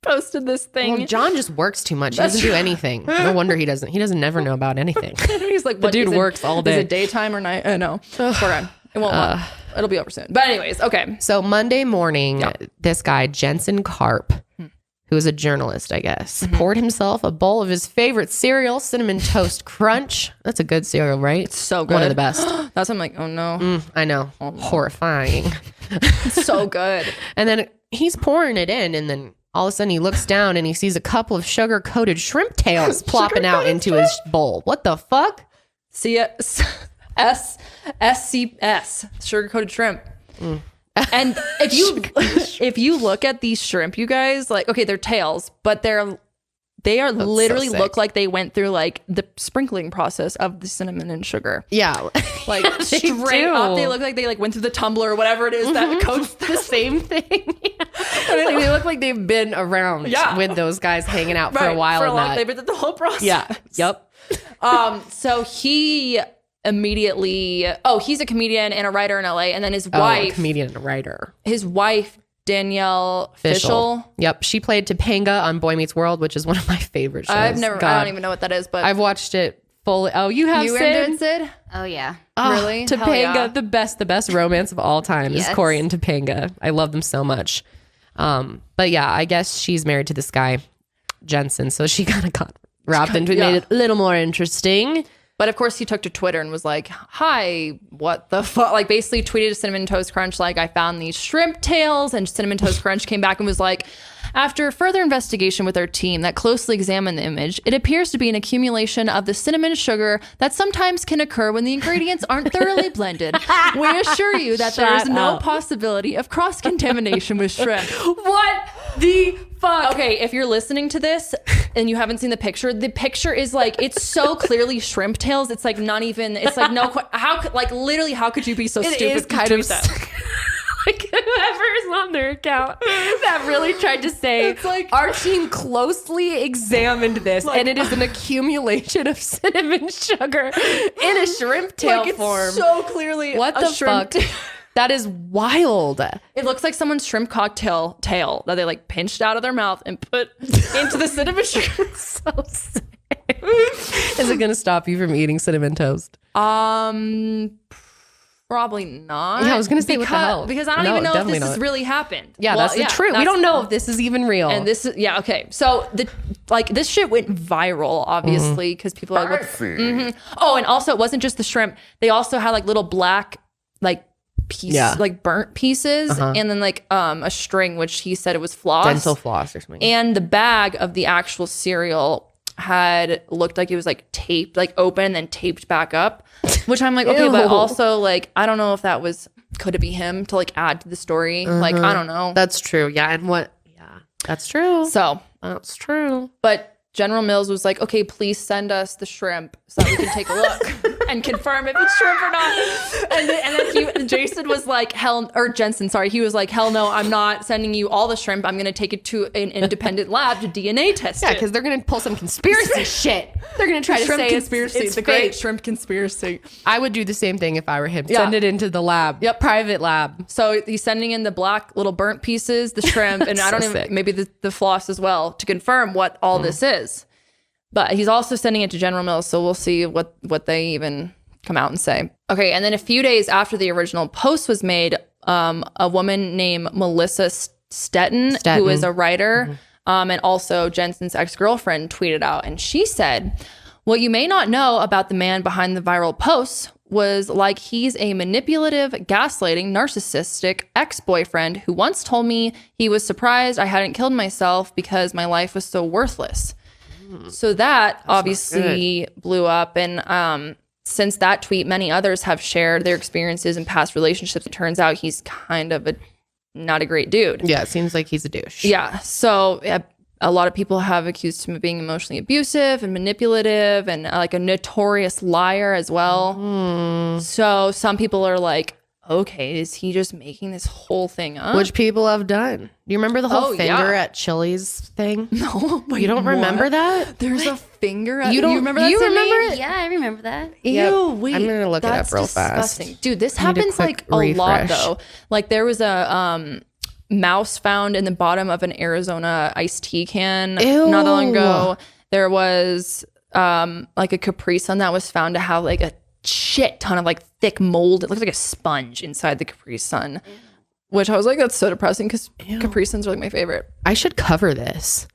posted this thing. Well, John just works too much. He doesn't do anything. No wonder he doesn't never know about anything. He's like, what, the dude works all day. Is it daytime or night? No. Poor guy. It won't it'll be over soon. But anyways, okay. So Monday morning, this guy, Jensen Karp, who is a journalist, I guess, poured himself a bowl of his favorite cereal, Cinnamon Toast Crunch. That's a good cereal, right? It's so good. One of the best. That's I'm like, oh no. I know. Oh, no. Horrifying. It's so good. And then he's pouring it in, and then all of a sudden he looks down and he sees a couple of sugar-coated shrimp tails plopping out into his bowl. What the fuck? SCS, sugar-coated shrimp. And if you look at these shrimp, you guys, like, okay, they're tails, but they are literally so look like they went through like the sprinkling process of the cinnamon and sugar. Yeah. Like straight up, they look like they like went through the tumbler or whatever it is that coats the same thing. Like they look like they've been around with those guys hanging out for a while. They've been through the whole process. Yeah. Yep. So he immediately, he's a comedian and a writer in LA. And then his wife, comedian and a writer, his wife, Danielle Fishel. Yep. She played Topanga on Boy Meets World, which is one of my favorite shows. I don't even know what that is, but I've watched it fully. Oh, you have Sid? Oh yeah. Really? Topanga, the best romance of all time is Corey and Topanga. I love them so much. But yeah, I guess she's married to this guy, Jensen. So she kind of got wrapped into it, made it a little more interesting. But of course he took to Twitter and was like, hi, what the fuck? Like basically tweeted to Cinnamon Toast Crunch, like, I found these shrimp tails. And Cinnamon Toast Crunch came back and was like, after further investigation with our team that closely examined the image, it appears to be an accumulation of the cinnamon sugar that sometimes can occur when the ingredients aren't thoroughly blended. We assure you that there is no possibility of cross-contamination with shrimp. What the fuck? Okay, if you're listening to this and you haven't seen the picture is like, it's so clearly shrimp tails. It's like not even, it's like no, literally, how could you be so stupid? It is kind of like whoever is on their account that really tried to say, it's like, our team closely examined this, and it is an accumulation of cinnamon sugar in a shrimp tail form. It's so clearly what the fuck? That is wild. It looks like someone's shrimp cocktail tail that they like pinched out of their mouth and put into the cinnamon sugar. So sick. Is it going to stop you from eating cinnamon toast? Probably not. Yeah, I was going to say, what the hell? Because I don't even know if this has really happened. Yeah, that's the truth. We don't know if this is even real. And this is, okay. So this shit went viral, obviously, because people are like, Oh, and also it wasn't just the shrimp. They also had like little black, like, like burnt pieces, and then like a string, which he said it was floss. Dental floss or something. And the bag of the actual cereal had looked like it was like taped, like open and then taped back up, which I'm like, okay, but also like, I don't know if that could it be him to like add to the story? Like, I don't know. That's true. Yeah. And that's true. So that's true. But General Mills was like, okay, please send us the shrimp so that we can take a look and confirm if it's shrimp or not. And then Jason was like, Jensen, sorry. He was like, hell no, I'm not sending you all the shrimp. I'm going to take it to an independent lab to DNA test it. Yeah, because they're going to pull some conspiracy shit. They're going to try to say conspiracy. It's the great shrimp conspiracy. I would do the same thing if I were him. Send it into the lab. Yep. Private lab. So he's sending in the black little burnt pieces, the shrimp, and I don't even, maybe the floss as well, to confirm what all this is. But he's also sending it to General Mills, so we'll see what they even come out and say. Okay, and then a few days after the original post was made, a woman named Melissa Stetton, who is a writer, and also Jensen's ex-girlfriend, tweeted out, and she said, what you may not know about the man behind the viral posts was like he's a manipulative, gaslighting, narcissistic ex-boyfriend who once told me he was surprised I hadn't killed myself because my life was so worthless. So that's obviously blew up. And since that tweet, many others have shared their experiences in past relationships. It turns out he's kind of not a great dude. Yeah, it seems like he's a douche. Yeah. So a lot of people have accused him of being emotionally abusive and manipulative and like a notorious liar as well. So some people are like, okay, is he just making this whole thing up? Which people have done. Do you remember the whole finger at Chili's thing? No. Wait, you don't remember that? There's a finger at... You remember that? You remember it? Yeah, I remember that. Ew, wait. I'm going to look it up real disgusting. fast. Dude, this happens like a lot though. Like there was a mouse found in the bottom of an Arizona iced tea can not that long ago. There was like a Capri Sun that was found to have like a shit ton of like thick mold. It looks like a sponge inside the Capri Sun, which I was like, that's so depressing because Capri Suns are like my favorite. I should cover this.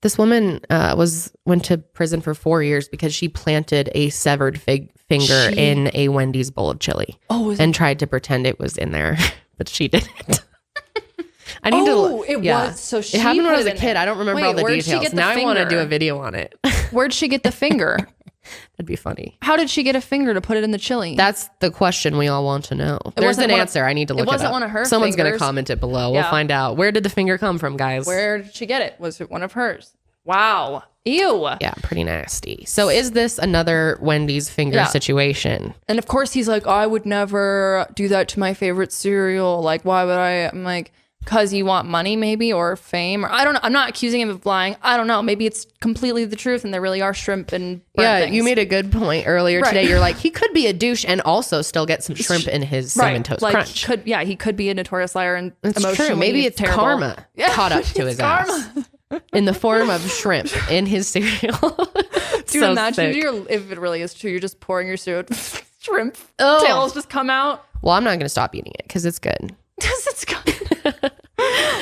This woman went to prison for 4 years because she planted a severed finger in a Wendy's bowl of chili and tried to pretend it was in there, but she didn't. I need to. It was. So it happened when I was a kid. I don't remember all the details. Now I want to do a video on it. Where'd she get the finger? That'd be funny. How did she get a finger to put it in the chili? That's the question we all want to know. There's an answer. I need to look it up. It wasn't one of her Someone's going to comment it below. We'll find out. Where did the finger come from, guys? Where did she get it? Was it one of hers? Wow. Ew. Yeah, pretty nasty. So is this another Wendy's finger situation? And of course he's like, I would never do that to my favorite cereal. Like, why would I? I'm like, because you want money maybe, or fame, or I don't know. I'm not accusing him of lying. I don't know. Maybe it's completely the truth and there really are shrimp and things. You made a good point earlier today. You're like, he could be a douche and also still get some shrimp in his Cinnamon Toast Crunch. He could be a notorious liar and it's emotionally true. Maybe it's terrible. karma caught up to his ass in the form of shrimp in his cereal. Dude, imagine if it really is true, you're just pouring your cereal, shrimp tails just come out. Well, I'm not going to stop eating it because it's good. It's good.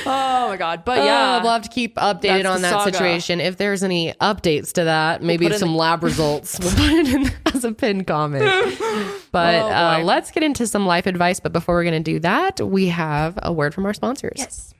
Oh my God. But yeah, we'll have to keep updated on that situation. If there's any updates to that, maybe some lab results, we'll put it in as a pinned comment. But let's get into some life advice. But before we're going to do that, we have a word from our sponsors. Yes.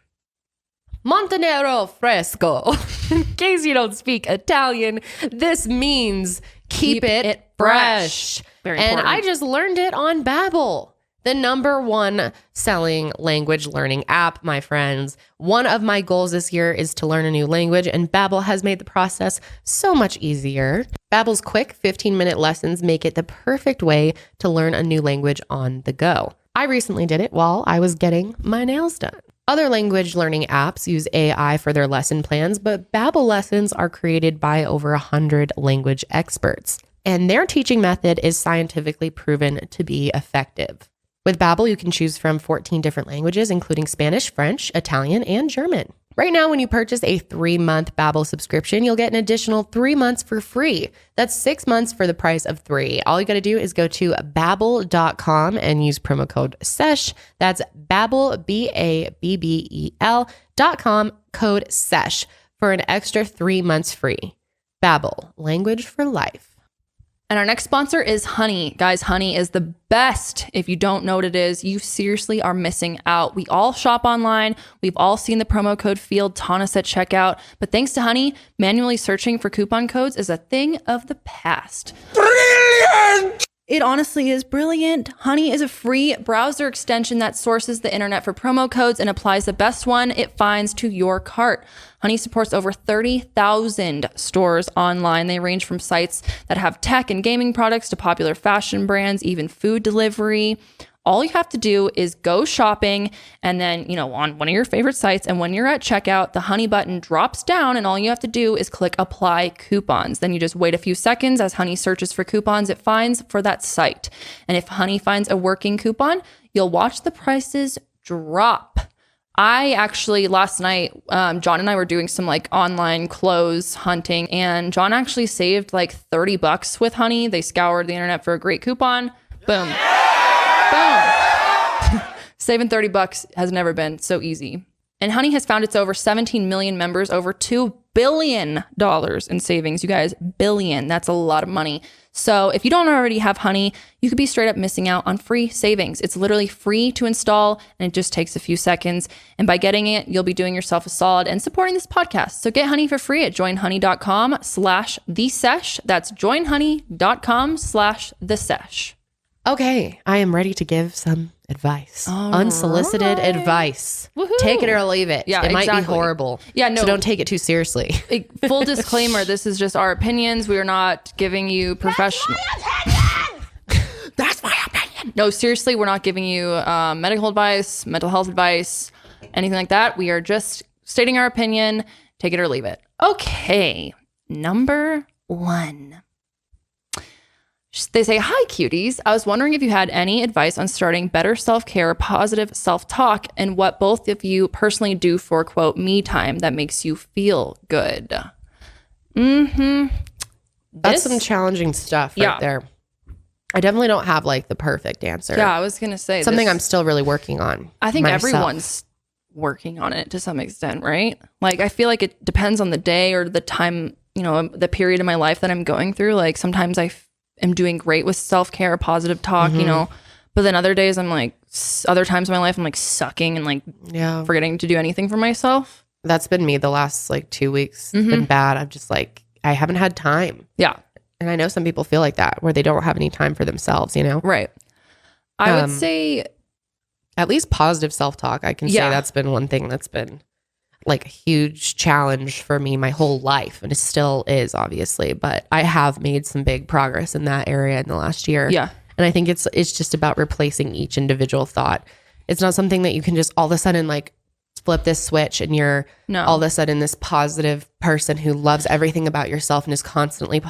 Montenero Fresco. In case you don't speak Italian, this means keep it fresh. Very important. And I just learned it on Babbel, the #1 selling language learning app, my friends. One of my goals this year is to learn a new language, and Babbel has made the process so much easier. Babbel's quick 15-minute lessons make it the perfect way to learn a new language on the go. I recently did it while I was getting my nails done. Other language learning apps use AI for their lesson plans, but Babbel lessons are created by over 100 language experts, and their teaching method is scientifically proven to be effective. With Babbel, you can choose from 14 different languages, including Spanish, French, Italian, and German. Right now, when you purchase a 3-month Babbel subscription, you'll get an additional 3 months for free. That's 6 months for the price of 3. All you got to do is go to Babbel.com and use promo code SESH. That's Babbel, BABBEL.com, code SESH for an extra 3 months free. Babbel, language for life. And our next sponsor is Honey. Guys, Honey is the best. If you don't know what it is, you seriously are missing out. We all shop online. We've all seen the promo code field taunt us at checkout. But thanks to Honey, manually searching for coupon codes is a thing of the past. Brilliant! It honestly is brilliant. Honey is a free browser extension that sources the internet for promo codes and applies the best one it finds to your cart. Honey supports over 30,000 stores online. They range from sites that have tech and gaming products to popular fashion brands, even food delivery. All you have to do is go shopping and then, on one of your favorite sites. And when you're at checkout, the Honey button drops down and all you have to do is click apply coupons. Then you just wait a few seconds as Honey searches for coupons it finds for that site. And if Honey finds a working coupon, you'll watch the prices drop. I actually, last night, John and I were doing some online clothes hunting, and John actually saved $30 with Honey. They scoured the internet for a great coupon. Boom. Boom. Saving $30 has never been so easy. And Honey has found its over 17 million members, over $2 billion in savings. You guys, billion. That's a lot of money. So if you don't already have Honey, you could be straight up missing out on free savings. It's literally free to install and it just takes a few seconds. And by getting it, you'll be doing yourself a solid and supporting this podcast. So get Honey for free at joinhoney.com/thesesh. That's joinhoney.com/thesesh. Okay, I am ready to give some advice. Unsolicited advice. Woohoo. Take it or leave it. Yeah, it might be horrible. Yeah, no. So don't take it too seriously. Full disclaimer, this is just our opinions. We are not giving you professional... That's my opinion. No, seriously, we're not giving you medical advice, mental health advice, anything like that. We are just stating our opinion. Take it or leave it. Okay, number 1. They say, hi, cuties. I was wondering if you had any advice on starting better self-care, positive self-talk, and what both of you personally do for, quote, me time that makes you feel good. That's some challenging stuff right there. I definitely don't have the perfect answer. Yeah, I was going to say. Something I'm still really working on. I think everyone's working on it to some extent, right? I feel like it depends on the day or the time, the period of my life that I'm going through. Sometimes I am doing great with self-care, positive talk, but then other days other times in my life I'm sucking and forgetting to do anything for myself. That's been me the last 2 weeks. It's been bad. I'm just I haven't had time. Yeah. And I know some people feel like that where they don't have any time for themselves, Right. I would say at least positive self-talk. I can say that's been one thing that's been a huge challenge for me my whole life, and it still is, obviously, but I have made some big progress in that area in the last year. Yeah. And I think it's just about replacing each individual thought. It's not something that you can just all of a sudden flip this switch and you're all of a sudden this positive person who loves everything about yourself and is constantly,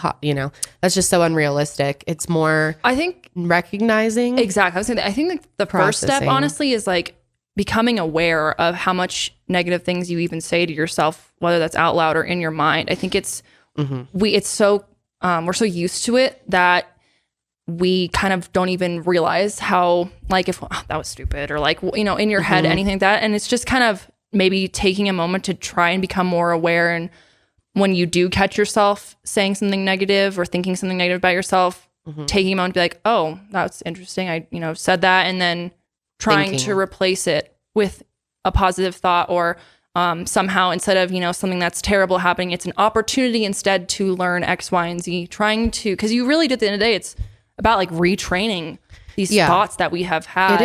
that's just so unrealistic. It's more, I think, recognizing. Exactly. I was saying that. I think like the first step, honestly, is like becoming aware of how much negative things you even say to yourself, whether that's out loud or in your mind. I think it's, we're so used to it that we kind of don't even realize how, like, if that was stupid or like, in your head, anything like that. And it's just kind of maybe taking a moment to try and become more aware. And when you do catch yourself saying something negative or thinking something negative about yourself, taking a moment to be like, oh, that's interesting. I, said that. And then trying to replace it with a positive thought or somehow instead of, something that's terrible happening, it's an opportunity instead to learn X, Y, and Z, because you really did, at the end of the day, it's about like retraining these thoughts that we have had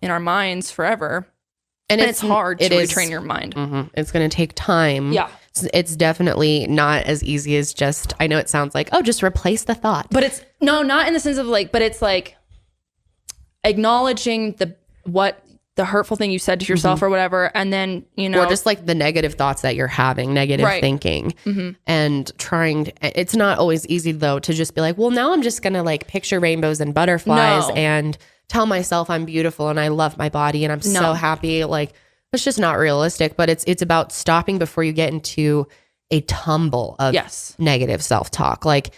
in our minds forever. And it's hard to retrain your mind. It's going to take time. Yeah. It's definitely not as easy as just, I know it sounds like, oh, just replace the thought. But it's, no, not in the sense of like, but it's like acknowledging the hurtful thing you said to yourself or whatever. And then, or just like the negative thoughts that you're having, negative thinking and it's not always easy though, to just be like, well, now I'm just going to like picture rainbows and butterflies and tell myself I'm beautiful and I love my body and I'm so happy. Like, it's just not realistic, but it's about stopping before you get into a tumble of negative self-talk. Like,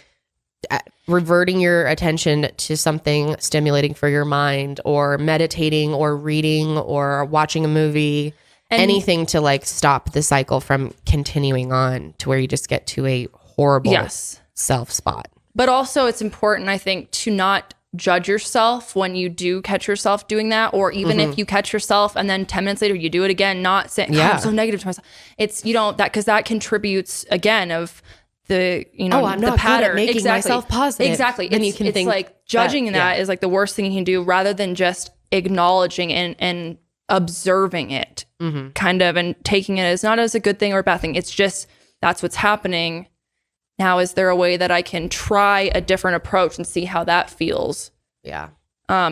reverting your attention to something stimulating for your mind, or meditating or reading or watching a movie, anything to like stop the cycle from continuing on to where you just get to a horrible self spot. But also it's important, I think, to not judge yourself when you do catch yourself doing that, or even if you catch yourself and then 10 minutes later you do it again, not saying, I'm so negative to myself. It's, that because that contributes again of the, I'm the not pattern, good at making myself positive. Exactly. And you can think like judging that is like the worst thing you can do, rather than just acknowledging and observing it kind of, and taking it as not as a good thing or a bad thing. It's just, that's what's happening. Now, is there a way that I can try a different approach and see how that feels? Yeah.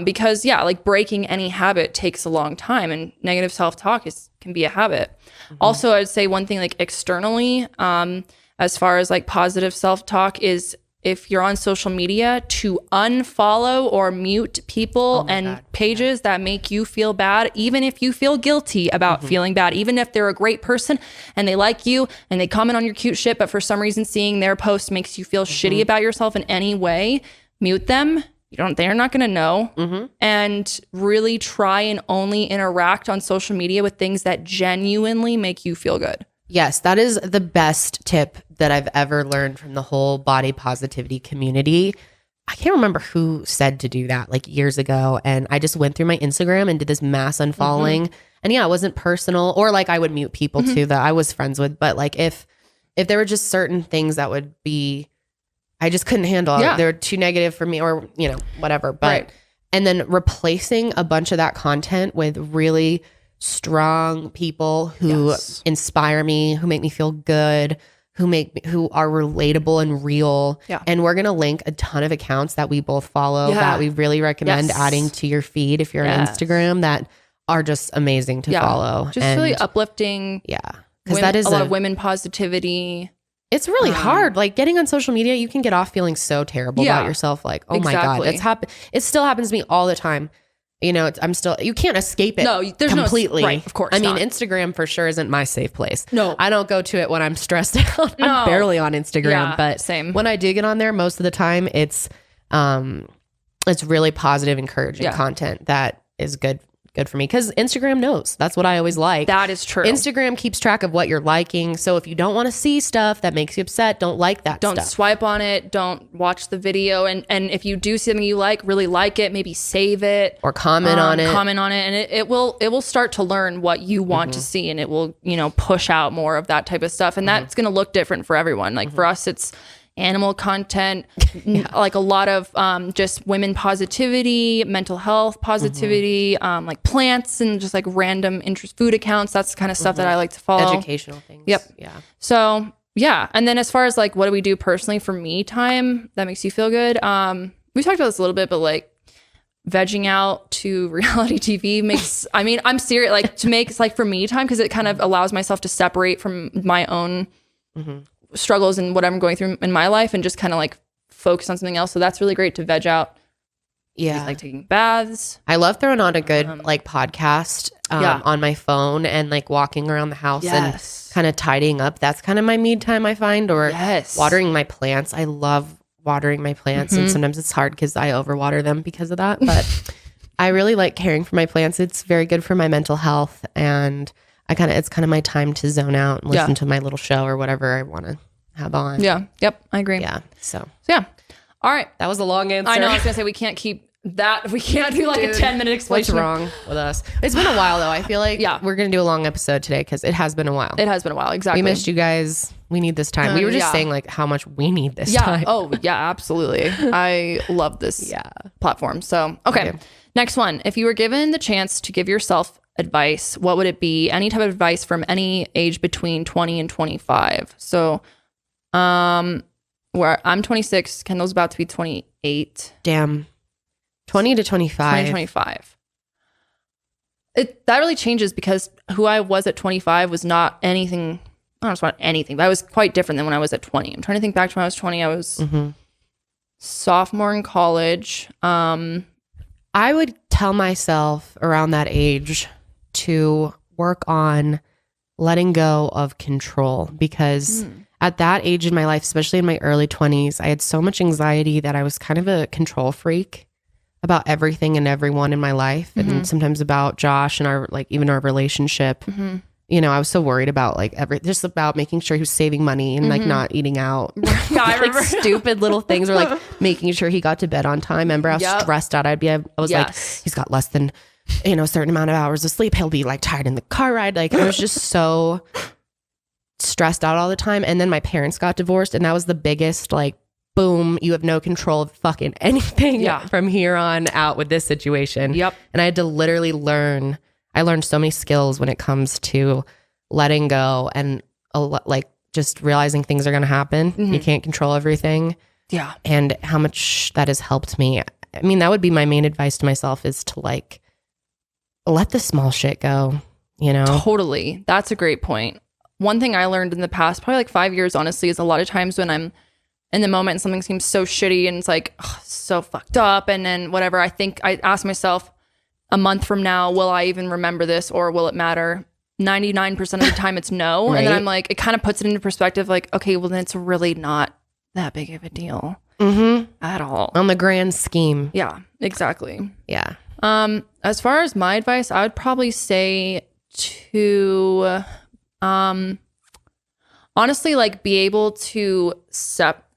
Because like breaking any habit takes a long time, and negative self-talk can be a habit. Also, I'd say one thing like externally, as far as like positive self-talk, is if you're on social media, to unfollow or mute people pages that make you feel bad, even if you feel guilty about feeling bad, even if they're a great person and they like you and they comment on your cute shit, but for some reason seeing their post makes you feel shitty about yourself in any way, mute them. They're not going to know. And really try and only interact on social media with things that genuinely make you feel good. Yes, that is the best tip that I've ever learned from the whole body positivity community. I can't remember who said to do that like years ago. And I just went through my Instagram and did this mass unfollowing. And it wasn't personal, or like I would mute people too that I was friends with. But like if there were just certain things that would be, I just couldn't handle it. They were too negative for me, or, whatever. But, and then replacing a bunch of that content with really strong people who inspire me, who make me feel good, who are relatable and real. And we're going to link a ton of accounts that we both follow that we really recommend adding to your feed if you're on Instagram, that are just amazing to follow. Just really uplifting. Yeah. Because that is a lot of women positivity. It's really hard. Like getting on social media, you can get off feeling so terrible about yourself. Like, oh my God, it still happens to me all the time. You can't escape it completely. Right, of course. I mean, Instagram for sure isn't my safe place. No. I don't go to it when I'm stressed out. I'm barely on Instagram, but same. When I do get on there, most of the time it's really positive, encouraging content that is good for me, because Instagram knows. That's what I always like. That is true. Instagram keeps track of what you're liking. So if you don't want to see stuff that makes you upset, don't like that stuff. Don't swipe on it. Don't watch the video. And if you do see something you like, really like it, maybe save it. Or comment on it. And it will start to learn what you want to see, and it will, push out more of that type of stuff. And that's going to look different for everyone. Like for us, it's animal content, like a lot of just women positivity, mental health positivity, like plants and just like random interest food accounts. That's the kind of stuff that I like to follow. Educational things. Yep. Yeah. So and then as far as like what do we do personally for me time that makes you feel good? We talked about this a little bit, but like vegging out to reality TV makes, I mean, I'm serious, like to make it's like for me time, because it kind of allows myself to separate from my own struggles and what I'm going through in my life and just kind of like focus on something else. So that's really great to veg out. Yeah. Like taking baths. I love throwing on a good like podcast on my phone and like walking around the house and kind of tidying up. That's kind of my me time, I find, or watering my plants. I love watering my plants and sometimes it's hard because I overwater them because of that. But I really like caring for my plants. It's very good for my mental health, and it's kind of my time to zone out and listen to my little show or whatever I want to have on. Yeah. Yep. I agree. Yeah. So yeah. All right. That was a long answer. I know. I was gonna say we can't keep that. We can't do like a 10-minute explanation. What's wrong with us? It's been a while though. I feel like we're gonna do a long episode today because it has been a while. It has been a while. Exactly. We missed you guys. We need this time. We were just saying like how much we need this time. Oh yeah, absolutely. I love this platform. So okay. Next one. If you were given the chance to give yourself advice, what would it be? Any type of advice from any age between 20 and 25. So where I'm 26, Kendall's about to be 28. Damn. 20 to 25. 20 to 25. That really changes because who I was at 25 was not anything, I don't know anything, but I was quite different than when I was at 20. I'm trying to think back to when I was 20. I was sophomore in college. I would tell myself around that age to work on letting go of control, because at that age in my life, especially in my early 20s, I had so much anxiety that I was kind of a control freak about everything and everyone in my life, and sometimes about Josh and our even our relationship. You know, I was so worried about like just about making sure he was saving money and like not eating out. Yeah, I remember. Like stupid little things, or like making sure he got to bed on time. Remember how stressed out I'd be? I was like, he's got less than a certain amount of hours of sleep. He'll be like tired in the car ride. Like I was just so stressed out all the time. And then my parents got divorced, and that was the biggest like boom, you have no control of fucking anything from here on out with this situation. Yep. And I had to literally I learned so many skills when it comes to letting go and like just realizing things are going to happen. You can't control everything. Yeah. And how much that has helped me. I mean, that would be my main advice to myself, is to like let the small shit go, you know? Totally. That's a great point. One thing I learned in the past, probably like 5 years, honestly, is a lot of times when I'm in the moment and something seems so shitty and it's like so fucked up, and then whatever, I think I ask myself, a month from now, will I even remember this, or will it matter? 99% of the time it's no. Right. And then I'm like, it kind of puts it into perspective, like, okay, well then it's really not that big of a deal at all. On the grand scheme. Yeah, exactly. Yeah. As far as my advice, I would probably say to honestly like be able to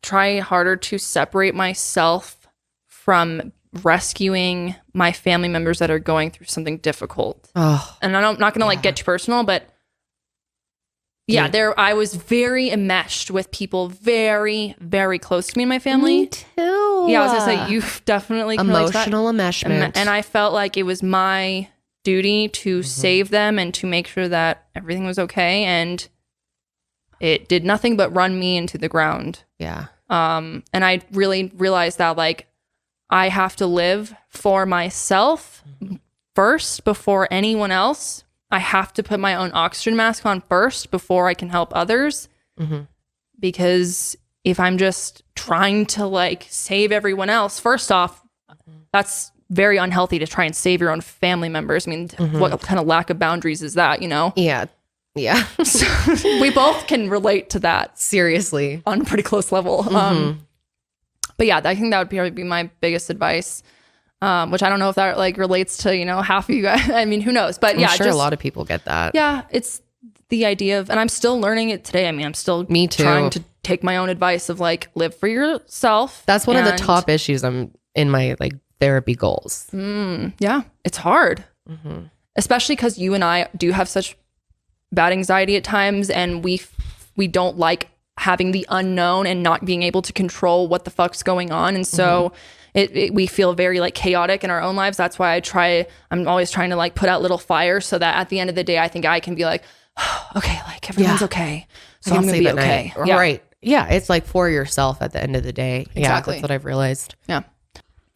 try harder to separate myself from rescuing my family members that are going through something difficult. And I'm not gonna like get too personal, but I was very enmeshed with people very, very close to me and my family. Me too. Yeah, I was gonna say, you've definitely emotional enmeshment. And I felt like it was my duty to save them and to make sure that everything was okay, and it did nothing but run me into the ground. Yeah. And I really realized that like I have to live for myself first before anyone else. I have to put my own oxygen mask on first before I can help others. Because if I'm just trying to like save everyone else, first off, that's very unhealthy to try and save your own family members. I mean, what kind of lack of boundaries is that, you know? Yeah. Yeah. So, we both can relate to that. Seriously. On a pretty close level. But yeah, I think that would probably be my biggest advice, which I don't know if that like relates to, you know, half of you guys. I mean, who knows? But I'm sure a lot of people get that. Yeah, it's the idea of, and I'm still learning it today. I mean, I'm still trying to take my own advice of like, live for yourself. That's one of the top issues I'm in my like therapy goals. Yeah, it's hard. Especially because you and I do have such bad anxiety at times, and we don't like having the unknown and not being able to control what the fuck's going on. And so we feel very like chaotic in our own lives. That's why I'm always trying to like put out little fires so that at the end of the day, I think I can be like, oh, okay, like everyone's okay. So I'm going to be okay. Yeah. Right. Yeah. It's like for yourself at the end of the day. Exactly. Yeah. That's what I've realized. Yeah.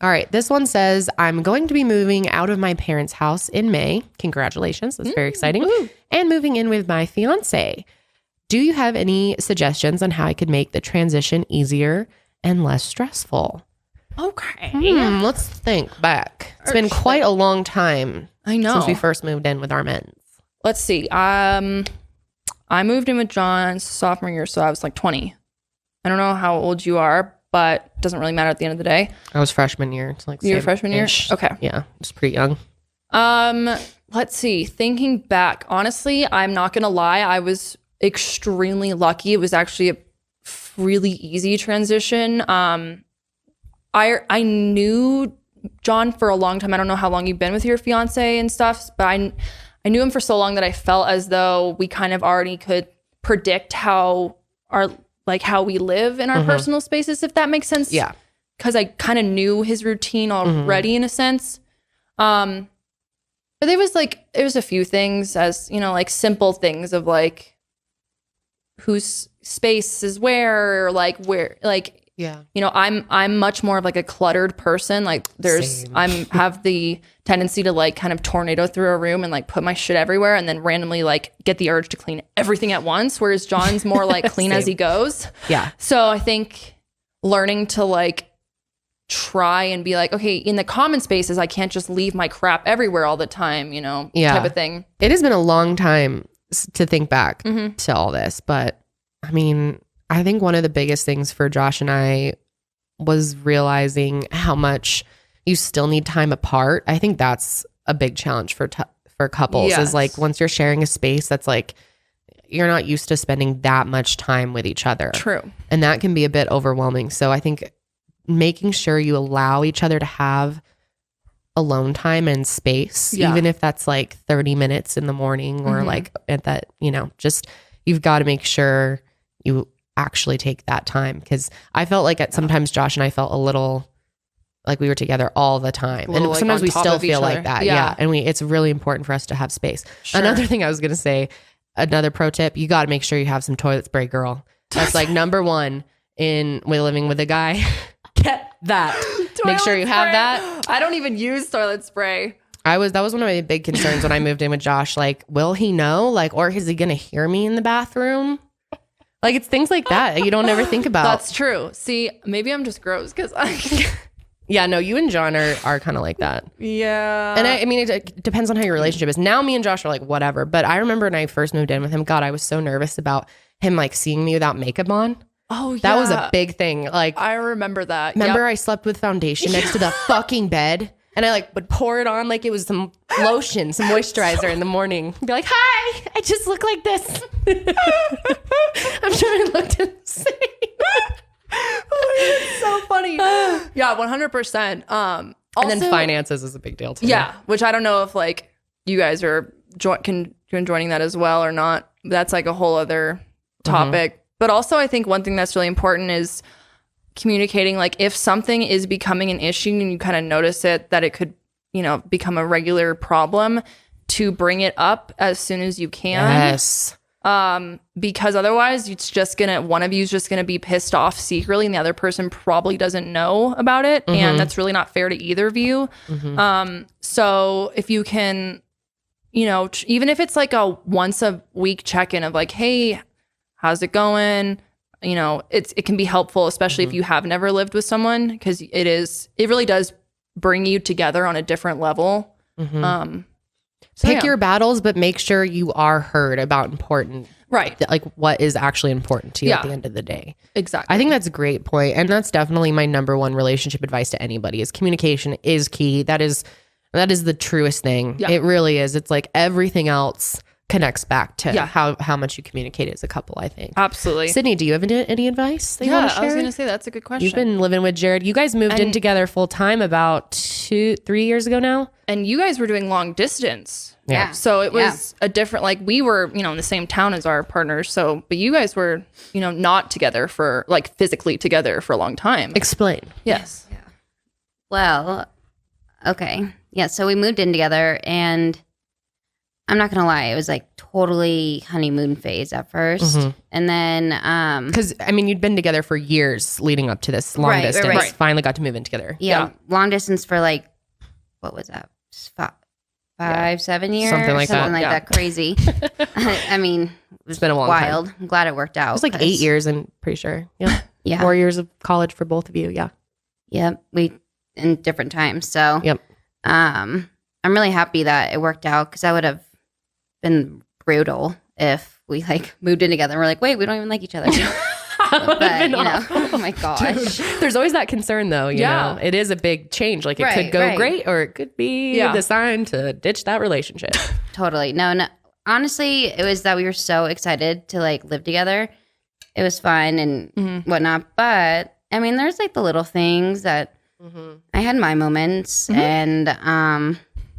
All right. This one says, I'm going to be moving out of my parents' house in May. Congratulations. That's very exciting. Woo. And moving in with my fiance. Do you have any suggestions on how I could make the transition easier and less stressful? Okay. Let's think back. It's been quite a long time. I know. Since we first moved in with our men. Let's see. I moved in with John sophomore year, so I was like 20. I don't know how old you are, but it doesn't really matter at the end of the day. I was freshman year. It's like your freshman year? Okay. Yeah, just pretty young. Let's see. Thinking back, honestly, I'm not gonna lie. I was extremely lucky. It was actually a really easy transition. I knew John for a long time. I don't know how long you've been with your fiance and stuff, but I knew him for so long that I felt as though we kind of already could predict how we live in our personal spaces, if that makes sense. Yeah. Because I kind of knew his routine already in a sense. But there was a few things, as like simple things of like whose space is where, or like where, like, yeah. I'm much more of like a cluttered person. Like have the tendency to like kind of tornado through a room and like put my shit everywhere and then randomly like get the urge to clean everything at once. Whereas John's more like clean as he goes. Yeah. So I think learning to like try and be like, okay, in the common spaces, I can't just leave my crap everywhere all the time, type of thing. It has been a long time to think back to all this, but I mean, I think one of the biggest things for Josh and I was realizing how much you still need time apart. I think that's a big challenge for couples. Yes. Is like once you're sharing a space that's like you're not used to spending that much time with each other. True. And that can be a bit overwhelming. So I think making sure you allow each other to have alone time and space, even if that's like 30 minutes in the morning or like at that, just you've got to make sure you actually take that time, because I felt like sometimes Josh and I felt a little like we were together all the time, and like sometimes we still feel like that. Yeah. And it's really important for us to have space. Sure. Another thing I was going to say, another pro tip, you got to make sure you have some toilet spray, girl. That's like number one when living with a guy. Get that. Make sure you have that. I don't even use toilet spray. That was one of my big concerns when I moved in with Josh. Like, will he know? Like, or is he going to hear me in the bathroom? Like, it's things like that you don't ever think about. That's true. See, maybe I'm just gross because yeah, no, you and John are kind of like that. Yeah. And I mean, it depends on how your relationship is. Now me and Josh are like, whatever. But I remember when I first moved in with him, God, I was so nervous about him like seeing me without makeup on. Oh, yeah. That was a big thing. Like, I remember that. Remember I slept with foundation next to the fucking bed? And I like would pour it on like it was some lotion, some moisturizer in the morning. Be like, hi, I just look like this. I'm trying to look the same. It's so funny. Yeah, 100%. And then finances is a big deal too. Yeah, which I don't know if like you guys are joining that as well or not. That's like a whole other topic. But also I think one thing that's really important is communicating, like if something is becoming an issue and you kind of notice it, that it could, become a regular problem, to bring it up as soon as you can. Yes. Because otherwise it's just one of you is just gonna be pissed off secretly and the other person probably doesn't know about it. And that's really not fair to either of you. So if you can, even if it's like a once a week check-in of like, hey, how's it going? It can be helpful, especially if you have never lived with someone, because it really does bring you together on a different level. Pick your battles, but make sure you are heard about important, right? Like what is actually important to you at the end of the day. Exactly. I think that's a great point. And that's definitely my number one relationship advice to anybody is communication is key. That is the truest thing. Yeah. It really is. It's like everything else connects back to how much you communicate as a couple, I think. Absolutely. Sydney, do you have any advice that you want to share? I was going to say that's a good question. You've been living with Jared. You guys moved in together full time about 3 years ago now. And you guys were doing long distance. Yeah. So it was a different, like we were, in the same town as our partners. So, but you guys were, not together for like physically together for a long time. Explain. Yes. Yeah. Well, okay. Yeah. So we moved in together, and I'm not gonna lie, it was like totally honeymoon phase at first, and then because I mean you'd been together for years leading up to this long distance. Right. Finally got to move in together. Yeah, long distance for like what was that? 7 years, something like that. Crazy. I mean, it's been a long wild. time. I'm glad it worked out. It was like 8 years, I'm pretty sure. Yeah, yeah, 4 years of college for both of you. Yeah, yep. We in different times. So yep. I'm really happy that it worked out because I would have been brutal if we like moved in together and we're like, wait, we don't even like each other. But, oh my gosh. Dude, there's always that concern though, you know. It is a big change. Like it could go great or it could be the sign to ditch that relationship. Totally. No. Honestly, it was that we were so excited to like live together. It was fun and whatnot. But I mean, there's like the little things that I had my moments and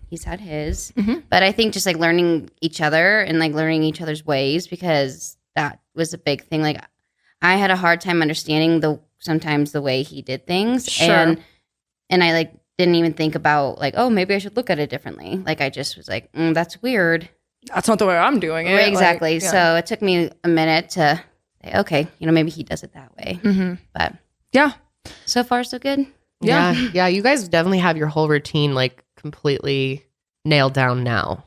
he's had his. But I think just like learning each other and like learning each other's ways, because that was a big thing. Like I had a hard time understanding sometimes the way he did things. Sure. And I like didn't even think about like, oh, maybe I should look at it differently. Like I just was like, that's weird. That's not the way I'm doing it. Exactly. Like, so it took me a minute to say, okay, maybe he does it that way. But yeah, so far so good. Yeah. You guys definitely have your whole routine like completely nailed down now.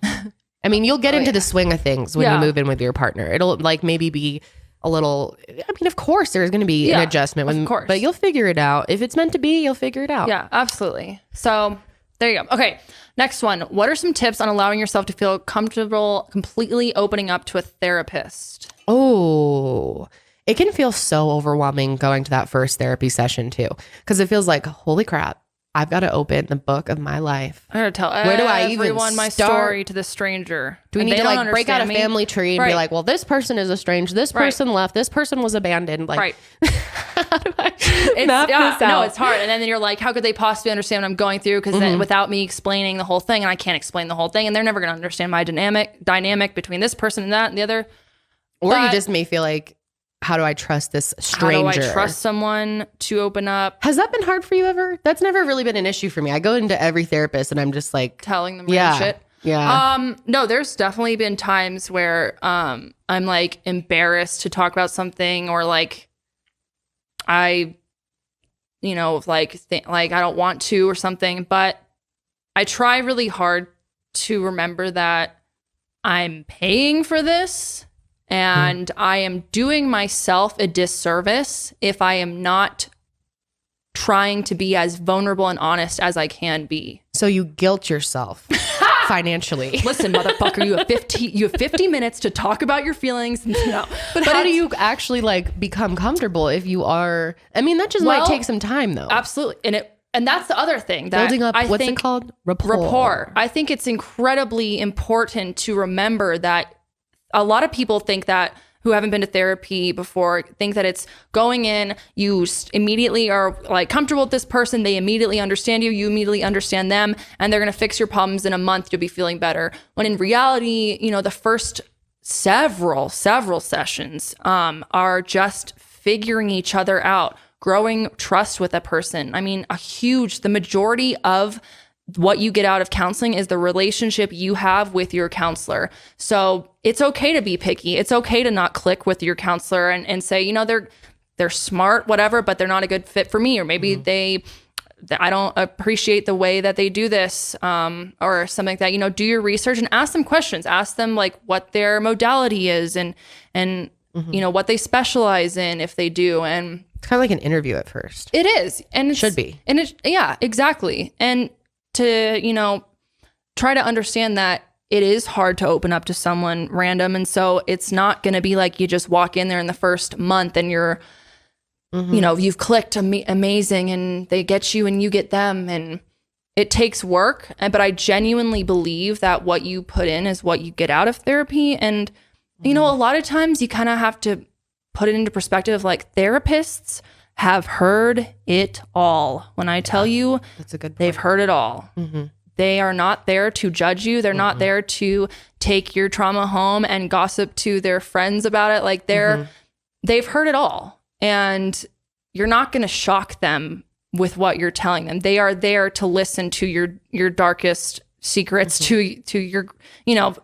I mean, you'll get into the swing of things when you move in with your partner. It'll like maybe be a little, I mean, of course there's going to be an adjustment, but you'll figure it out. If it's meant to be, you'll figure it out. Yeah, absolutely. So there you go. Okay. Next one. What are some tips on allowing yourself to feel comfortable completely opening up to a therapist? Oh, it can feel so overwhelming going to that first therapy session too. Cause it feels like, holy crap, I've got to open the book of my life. I gotta tell everyone my story to the stranger. Do we need to like break out a family tree and be like, well, this person is estranged, this person left, this person was abandoned. Like, how do I map this out? No, it's hard. And then you're like, how could they possibly understand what I'm going through? Because then without me explaining the whole thing, and I can't explain the whole thing, and they're never going to understand my dynamic between this person and that and the other. Or you just may feel like, how do I trust this stranger? How do I trust someone to open up? Has that been hard for you ever? That's never really been an issue for me. I go into every therapist and I'm just like telling them random shit. Yeah. No, there's definitely been times where I'm like embarrassed to talk about something, or like I I don't want to or something, but I try really hard to remember that I'm paying for this. And I am doing myself a disservice if I am not trying to be as vulnerable and honest as I can be. So you guilt yourself financially. Listen, motherfucker, you have 50 minutes to talk about your feelings. No. But how do you actually like become comfortable if you are? I mean, that just might take some time though. Absolutely. And that's the other thing. That building up, what's it called? Rapport. I think it's incredibly important to remember that a lot of people think that, who haven't been to therapy before, think that it's going in, you immediately are like comfortable with this person, they immediately understand you, you immediately understand them, and they're going to fix your problems in a month, you'll be feeling better. When in reality, the first several sessions are just figuring each other out, growing trust with a person. I mean, the majority of what you get out of counseling is the relationship you have with your counselor. So it's okay to be picky. It's okay to not click with your counselor and say, they're smart, whatever, but they're not a good fit for me. Or maybe I don't appreciate the way that they do this, or something like that. Do your research and ask them questions. Ask them like what their modality is and what they specialize in, if they do. And it's kind of like an interview at first. It is. And it should be. And exactly. And to, try to understand that it is hard to open up to someone random. And so it's not going to be like you just walk in there in the first month and you're, you've clicked amazing and they get you and you get them. And it takes work. But I genuinely believe that what you put in is what you get out of therapy. And, a lot of times you kind of have to put it into perspective. Like therapists have heard it all. When I tell you, that's a good point. They've heard it all. They are not there to judge you. They're not there to take your trauma home and gossip to their friends about it. Like they've heard it all, and you're not going to shock them with what you're telling them. They are there to listen to your darkest secrets to your,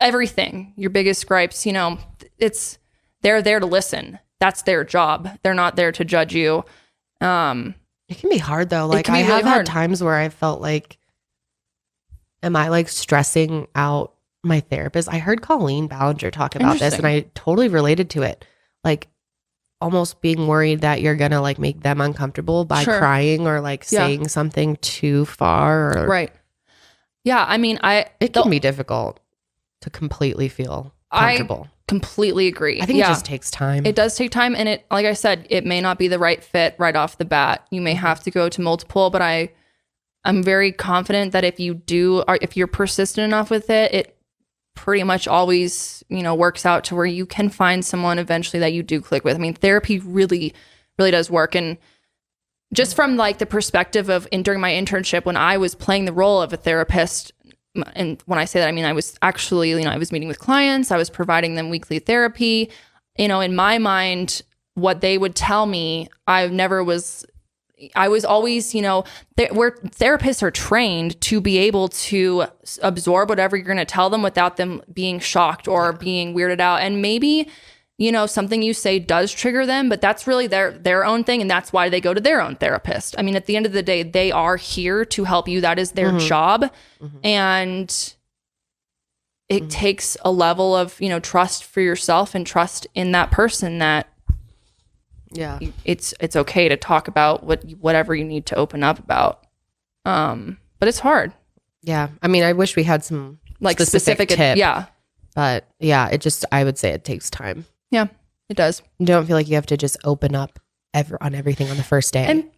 everything, your biggest gripes, they're there to listen. That's their job. They're not there to judge you. It can be hard though. Like I have had times where I felt like, am I like stressing out my therapist? I heard Colleen Ballinger talk about this and I totally related to it. Like almost being worried that you're going to like make them uncomfortable by crying or like saying something too far. Or, right. Yeah. I mean, it can be difficult to completely feel comfortable. I completely agree. I think it just takes time. It does take time. And it, like I said, it may not be the right fit right off the bat. You may have to go to multiple, but I'm very confident that if you're persistent enough with it, it pretty much always, works out to where you can find someone eventually that you do click with. I mean, therapy really, really does work. And just from like the perspective of during my internship, when I was playing the role of a therapist, and when I say that, I mean, I was actually, I was meeting with clients, I was providing them weekly therapy. In my mind, what they would tell me, I was always, where therapists are trained to be able to absorb whatever you're going to tell them without them being shocked or being weirded out. And maybe, something you say does trigger them, but that's really their own thing. And that's why they go to their own therapist. I mean, at the end of the day, they are here to help you. That is their job. And it takes a level of, trust for yourself and trust in that person that, it's okay to talk about whatever you need to open up about. But it's hard. Yeah. I mean, I wish we had some like specific tip. Yeah. But yeah, I would say it takes time. Yeah, it does. You don't feel like you have to just open up on everything on the first day. And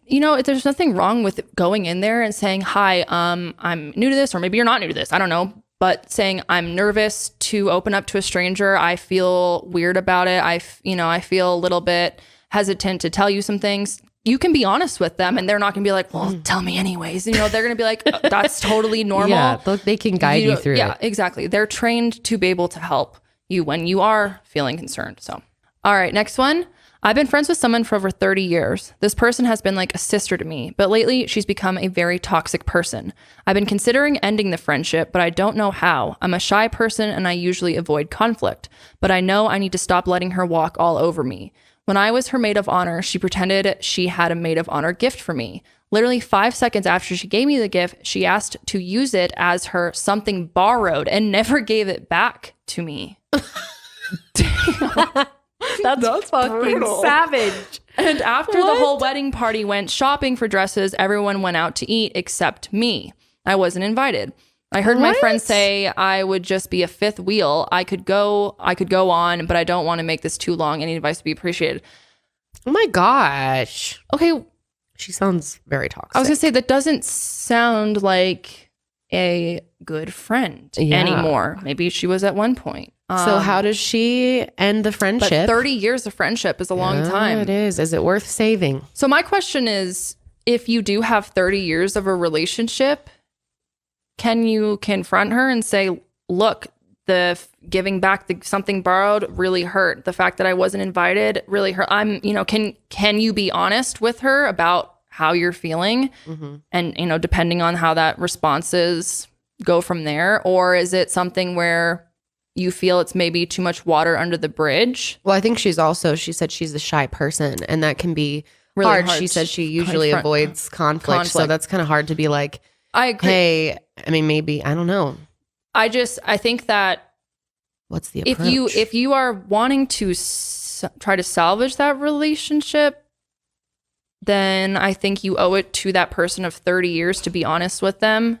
there's nothing wrong with going in there and saying, hi, I'm new to this, or maybe you're not new to this. I don't know. But saying I'm nervous to open up to a stranger. I feel weird about it. I feel a little bit hesitant to tell you some things. You can be honest with them and they're not going to be like, well, tell me anyways. They're going to be like, that's totally normal. Yeah, they can guide you through it. Yeah, exactly. They're trained to be able to help you when you are feeling concerned. So, all right, next one. I've been friends with someone for over 30 years. This person has been like a sister to me, but lately she's become a very toxic person. I've been considering ending the friendship, but I don't know how. I'm a shy person and I usually avoid conflict, but I know I need to stop letting her walk all over me. When I was her maid of honor, she pretended she had a maid of honor gift for me. Literally 5 seconds after she gave me the gift, she asked to use it as her something borrowed and never gave it back to me. That's fucking brutal. Savage. And after the whole wedding party went shopping for dresses, everyone went out to eat except me. I wasn't invited. I heard my friends say I would just be a fifth wheel. I could go on, but I don't want to make this too long. Any advice would be appreciated. Oh my gosh. Okay. She sounds very toxic. I was going to say, that doesn't sound like a good friend anymore. Maybe she was at one point. So how does she end the friendship? But 30 years of friendship is a long time. It is. Is it worth saving? So my question is, if you do have 30 years of a relationship, can you confront her and say, look, the giving back something borrowed really hurt. The fact that I wasn't invited really hurt. Can you be honest with her about how you're feeling? And, depending on how that response is, go from there? Or is it something where you feel it's maybe too much water under the bridge? Well, I think she said she's a shy person, and that can be really hard. She said she usually avoids conflict. So that's kind of hard to be like, I agree. Hey, I mean, maybe, I don't know. I think that what's the approach? If you are wanting to try to salvage that relationship, then I think you owe it to that person of 30 years to be honest with them.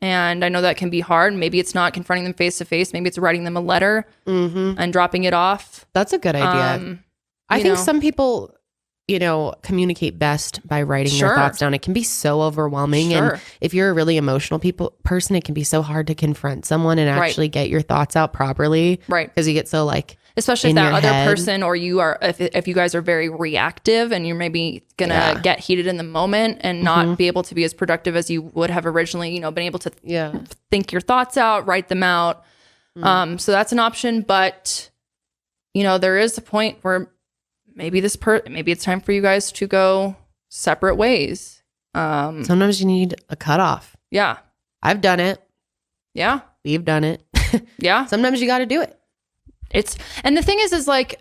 And I know that can be hard. Maybe it's not confronting them face to face. Maybe it's writing them a letter and dropping it off. That's a good idea. I think some people, communicate best by writing their thoughts down. It can be so overwhelming. And if you're a really emotional person, it can be so hard to confront someone and actually get your thoughts out properly. Right. Because you get so especially if that other person, or you are, if you guys are very reactive and you're maybe gonna get heated in the moment and not be able to be as productive as you would have originally, been able to think your thoughts out, write them out. So that's an option, but there is a point where maybe it's time for you guys to go separate ways. Sometimes you need a cutoff. Yeah. I've done it. Yeah. We've done it. Yeah. Sometimes you got to do it. And the thing is like,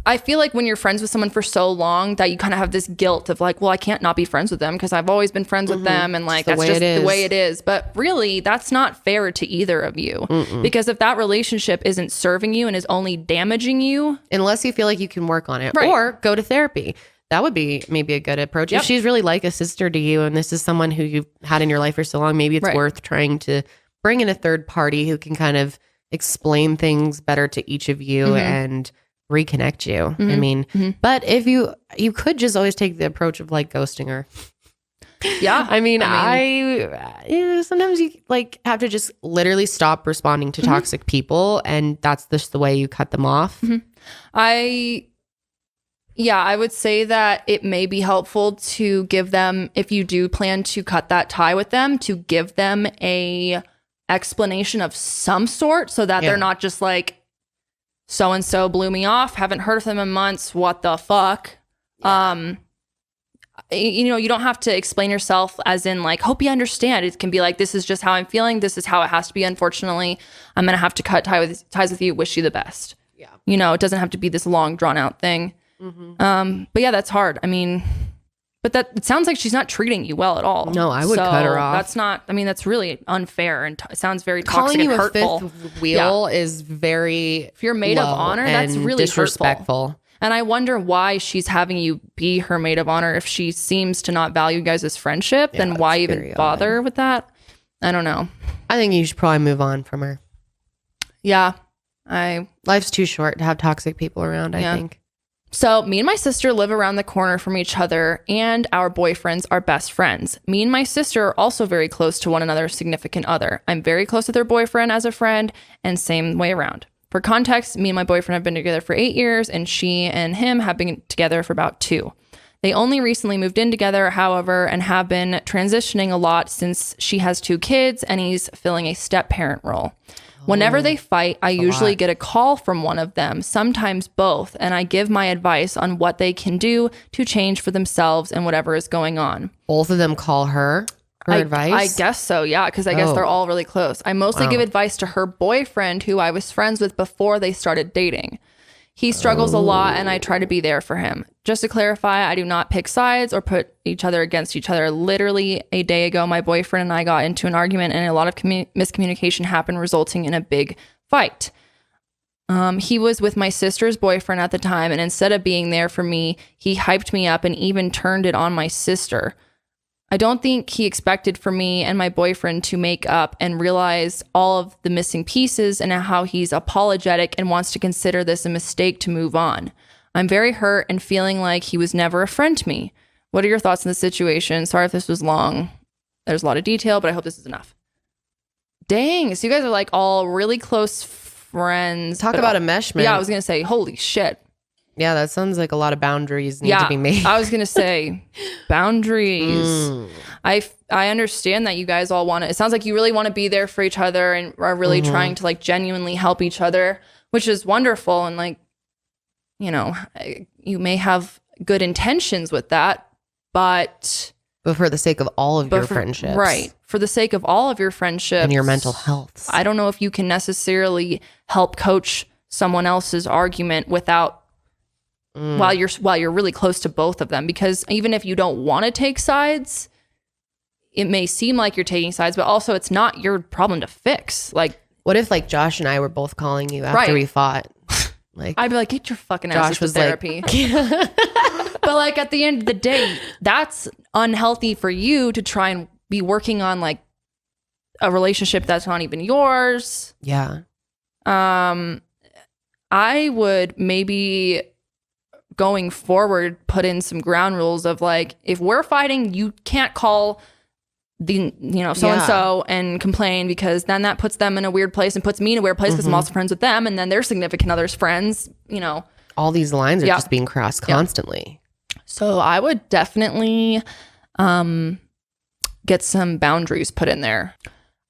I feel like when you're friends with someone for so long that you kind of have this guilt of like, well, I can't not be friends with them because I've always been friends with them. And like, that's just the way it is. But really, that's not fair to either of you. Because if that relationship isn't serving you and is only damaging you. Unless you feel like you can work on it or go to therapy. That would be maybe a good approach. If she's really like a sister to you and this is someone who you've had in your life for so long, maybe it's worth trying to bring in a third party who can kind of explain things better to each of you and reconnect you. I mean, but if you could just always take the approach of like ghosting her. Yeah. I mean, sometimes you like have to just literally stop responding to toxic people, and that's just the way you cut them off. I would say that it may be helpful to give them, if you do plan to cut that tie with them, to give them a explanation of some sort so that they're not just like, so-and-so blew me off, haven't heard of them in months, what the fuck? You don't have to explain yourself as in like, hope you understand. It can be like, this is just how I'm feeling. This is how it has to be. Unfortunately, I'm going to have to cut ties with you. Wish you the best. Yeah. It doesn't have to be this long drawn out thing. But yeah, that's hard. I mean, but it sounds like she's not treating you well at all. No, I would cut her off. That's really unfair and it sounds very toxic and hurtful. Calling you a fifth wheel is very if you're maid of honor, that's really disrespectful. Hurtful. And I wonder why she's having you be her maid of honor. If she seems to not value you guys' friendship, then why even bother with that? I don't know. I think you should probably move on from her. Yeah. Life's too short to have toxic people around, I think. So me and my sister live around the corner from each other, and our boyfriends are best friends. Me and my sister are also very close to one another's significant other. I'm very close with her boyfriend as a friend, and same way around. For context, me and my boyfriend have been together for 8 years, and she and him have been together for about 2. They only recently moved in together, however, and have been transitioning a lot since she has 2 kids, and he's filling a step-parent role. Whenever they fight, I usually get a call from one of them, sometimes both, and I give my advice on what they can do to change for themselves and whatever is going on. Both of them call her for advice? I guess so, yeah, because I guess they're all really close. I mostly give advice to her boyfriend, who I was friends with before they started dating. He struggles a lot, and I try to be there for him. Just to clarify, I do not pick sides or put each other against each other. Literally a day ago, my boyfriend and I got into an argument, and a lot of miscommunication happened, resulting in a big fight. He was with my sister's boyfriend at the time, and instead of being there for me, he hyped me up and even turned it on my sister. I don't think he expected for me and my boyfriend to make up and realize all of the missing pieces and how he's apologetic and wants to consider this a mistake to move on. I'm very hurt and feeling like he was never a friend to me. What are your thoughts on the situation? Sorry if this was long. There's a lot of detail, but I hope this is enough. Dang, so you guys are like all really close friends. Talk about enmeshment. Yeah, I was going to say, holy shit. Yeah, that sounds like a lot of boundaries need to be made. I was going to say boundaries. I understand that you guys all want to, it sounds like you really want to be there for each other and are really trying to like genuinely help each other, which is wonderful. And like, you may have good intentions with that, but for the sake of all of your friendships. Right. For the sake of all of your friendships. And your mental health. I don't know if you can necessarily help coach someone else's argument without while you're really close to both of them, because even if you don't want to take sides, it may seem like you're taking sides, but also it's not your problem to fix. Like, what if like Josh and I were both calling you after we fought? Like, I'd be like, get your fucking asses to therapy. But like at the end of the day, that's unhealthy for you to try and be working on like a relationship that's not even yours. Yeah. I would maybe going forward put in some ground rules of like, if we're fighting, you can't call the so-and-so and complain, because then that puts them in a weird place and puts me in a weird place because I'm also friends with them, and then their significant other's friends, all these lines are just being crossed constantly. So I would definitely get some boundaries put in there.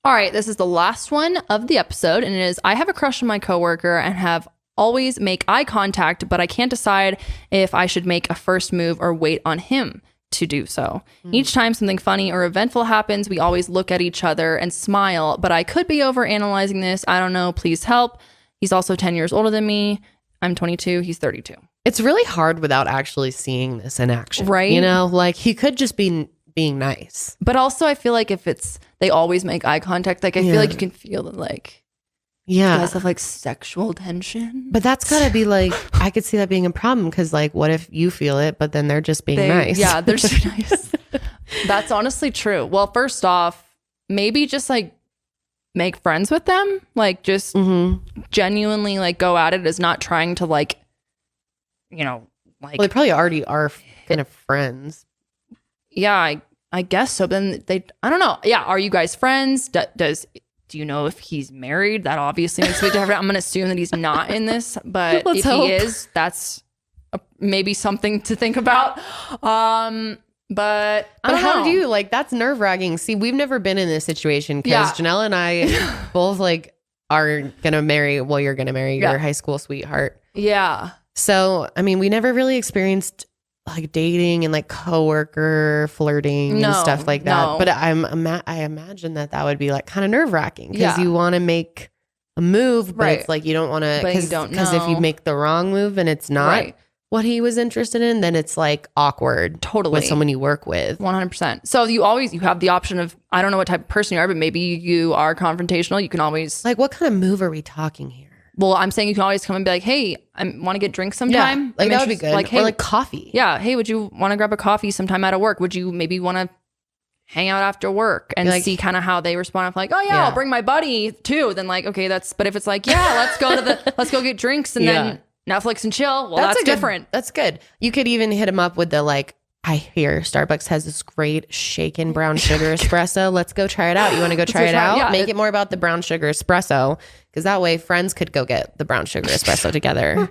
All right, this is the last one of the episode, and it is, I have a crush on my coworker and have always make eye contact, but I can't decide if I should make a first move or wait on him. to do so. Each time something funny or eventful happens, we always look at each other and smile, but I could be over analyzing this. I don't know. Please help. He's also 10 years older than me. I'm 22. He's 32. It's really hard without actually seeing this in action. Right. You know, like he could just be being nice. But also I feel like if they always make eye contact, like I feel like you can feel that like, you guys have like sexual tension. But that's gotta be like, I could see that being a problem because like, what if you feel it, but then they're just being nice? Yeah, they're just nice. That's honestly true. Well, first off, maybe just like make friends with them. Like just genuinely like go at it as not trying to like, you know, like. Well, they probably already are kind of friends. Yeah, I guess so. But then I don't know. Yeah, are you guys friends? Do you know if he's married? That obviously makes a big difference. I'm going to assume that he's not in this, but if he is, that's maybe something to think about. But how do you like? That's nerve wracking. See, we've never been in this situation because Janelle and I both like are gonna marry. Well, you're gonna marry your high school sweetheart. Yeah. So I mean, we never really experienced like dating and like coworker flirting and stuff like that. No. But I imagine that would be like kind of nerve wracking because you want to make a move, but it's like you don't want to because if you make the wrong move and it's not what he was interested in, then it's like awkward with someone you work with. 100%. So you have the option of, I don't know what type of person you are, but maybe you are confrontational. You can always like, what kind of move are we talking here? Well, I'm saying you can always come and be like, hey, I want to get drinks sometime. Yeah, like that would be good. Like, hey, or like coffee. Yeah. Hey, would you want to grab a coffee sometime out of work? Would you maybe want to hang out after work and see kind of how they respond? If like, oh yeah, I'll bring my buddy too. Then like, okay, but if it's like, yeah, let's go get drinks and then Netflix and chill. Well, that's different. That's good. You could even hit him up with the like, I hear Starbucks has this great shaken brown sugar espresso. Let's go try it out. You want to go try it out? Yeah, make it more about the brown sugar espresso because that way friends could go get the brown sugar espresso together.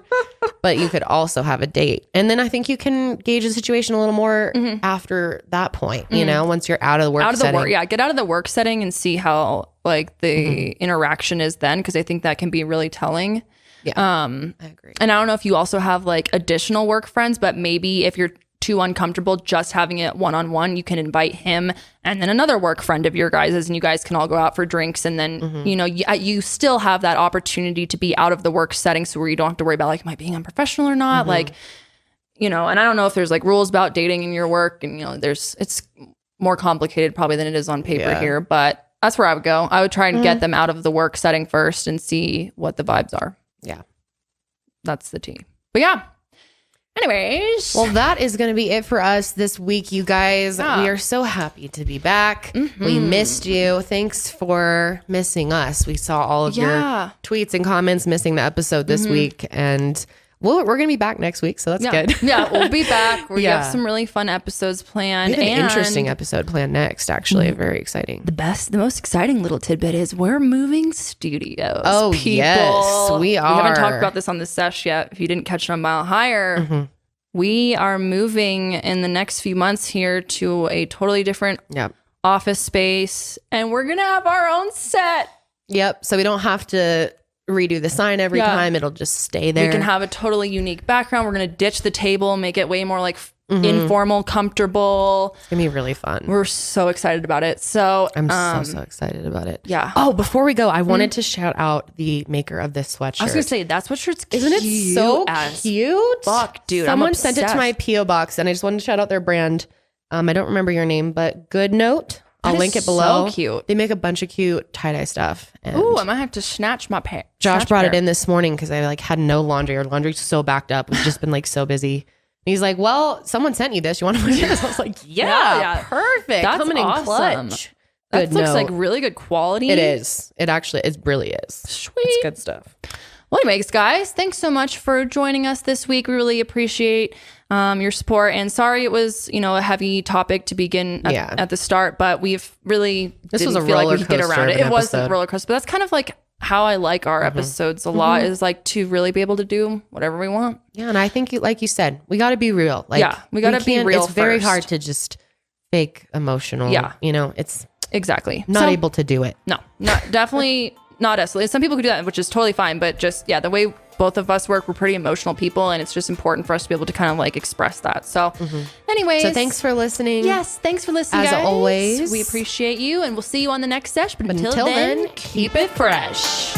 But you could also have a date. And then I think you can gauge the situation a little more after that point, you know, once you're out of the work setting. Get out of the work setting and see how like the interaction is then because I think that can be really telling. Yeah, I agree. And I don't know if you also have like additional work friends, but maybe if you're too uncomfortable just having it one-on-one, you can invite him and then another work friend of your guys's and you guys can all go out for drinks and then you know you still have that opportunity to be out of the work setting so where you don't have to worry about like, am I being unprofessional or not? Like, you know, and I don't know if there's like rules about dating in your work and you know it's more complicated probably than it is on paper here, but that's where I would go. I would try and get them out of the work setting first and see what the vibes are. Yeah, that's the tea. But yeah. Anyways. Well, that is going to be it for us this week, you guys. We are so happy to be back. We missed you. Thanks for missing us. We saw all of your tweets and comments missing the episode this week. And we're going to be back next week. So that's good. Yeah, we'll be back. We have some really fun episodes planned. We have an interesting episode planned next, actually. Very exciting. The most exciting little tidbit is we're moving studios. Oh, people. Yes, we are. We haven't talked about this on the Sesh yet. If you didn't catch it on Mile Higher, we are moving in the next few months here to a totally different office space. And we're going to have our own set. Yep. So we don't have to redo the sign every time. It'll just stay there. We can have a totally unique background. We're going to ditch the table, make it way more like informal, comfortable. It's going to be really fun. We're so excited about it. So I'm so excited about it. Yeah. Oh, before we go, I wanted to shout out the maker of this sweatshirt. I was going to say, that sweatshirt's cute. Isn't it so cute? Fuck, dude. Someone sent it to my P.O. box and I just wanted to shout out their brand. I don't remember your name, but Good Note. I'll link it below. So cute. They make a bunch of cute tie-dye stuff. Ooh, I might have to snatch my pair. Josh brought it in this morning because I like had no laundry. Our laundry's so backed up. We've just been like so busy. And he's like, well, someone sent you this. You want to put this? I was like, yeah, perfect. That's coming awesome. In clutch. That looks like really good quality. It is. It really is. Sweet. It's good stuff. Well, anyways, guys, thanks so much for joining us this week. We really appreciate your support. And sorry it was, a heavy topic to begin at the start, but we've really feel like we could get around it. It was a roller coaster, but that's kind of like how I like our episodes a lot is like to really be able to do whatever we want. Yeah, and I think like you said, we got to be real. Like, we got to be real. It's very hard to just fake emotional. Yeah, it's exactly not able to do it. No, definitely not us. Some people could do that, which is totally fine. But just the way both of us work. We're pretty emotional people, and it's just important for us to be able to kind of like express that. So anyways. So thanks for listening. Yes, thanks for listening, as guys. always. We appreciate you, and we'll see you on the next sesh. But until then, keep it fresh.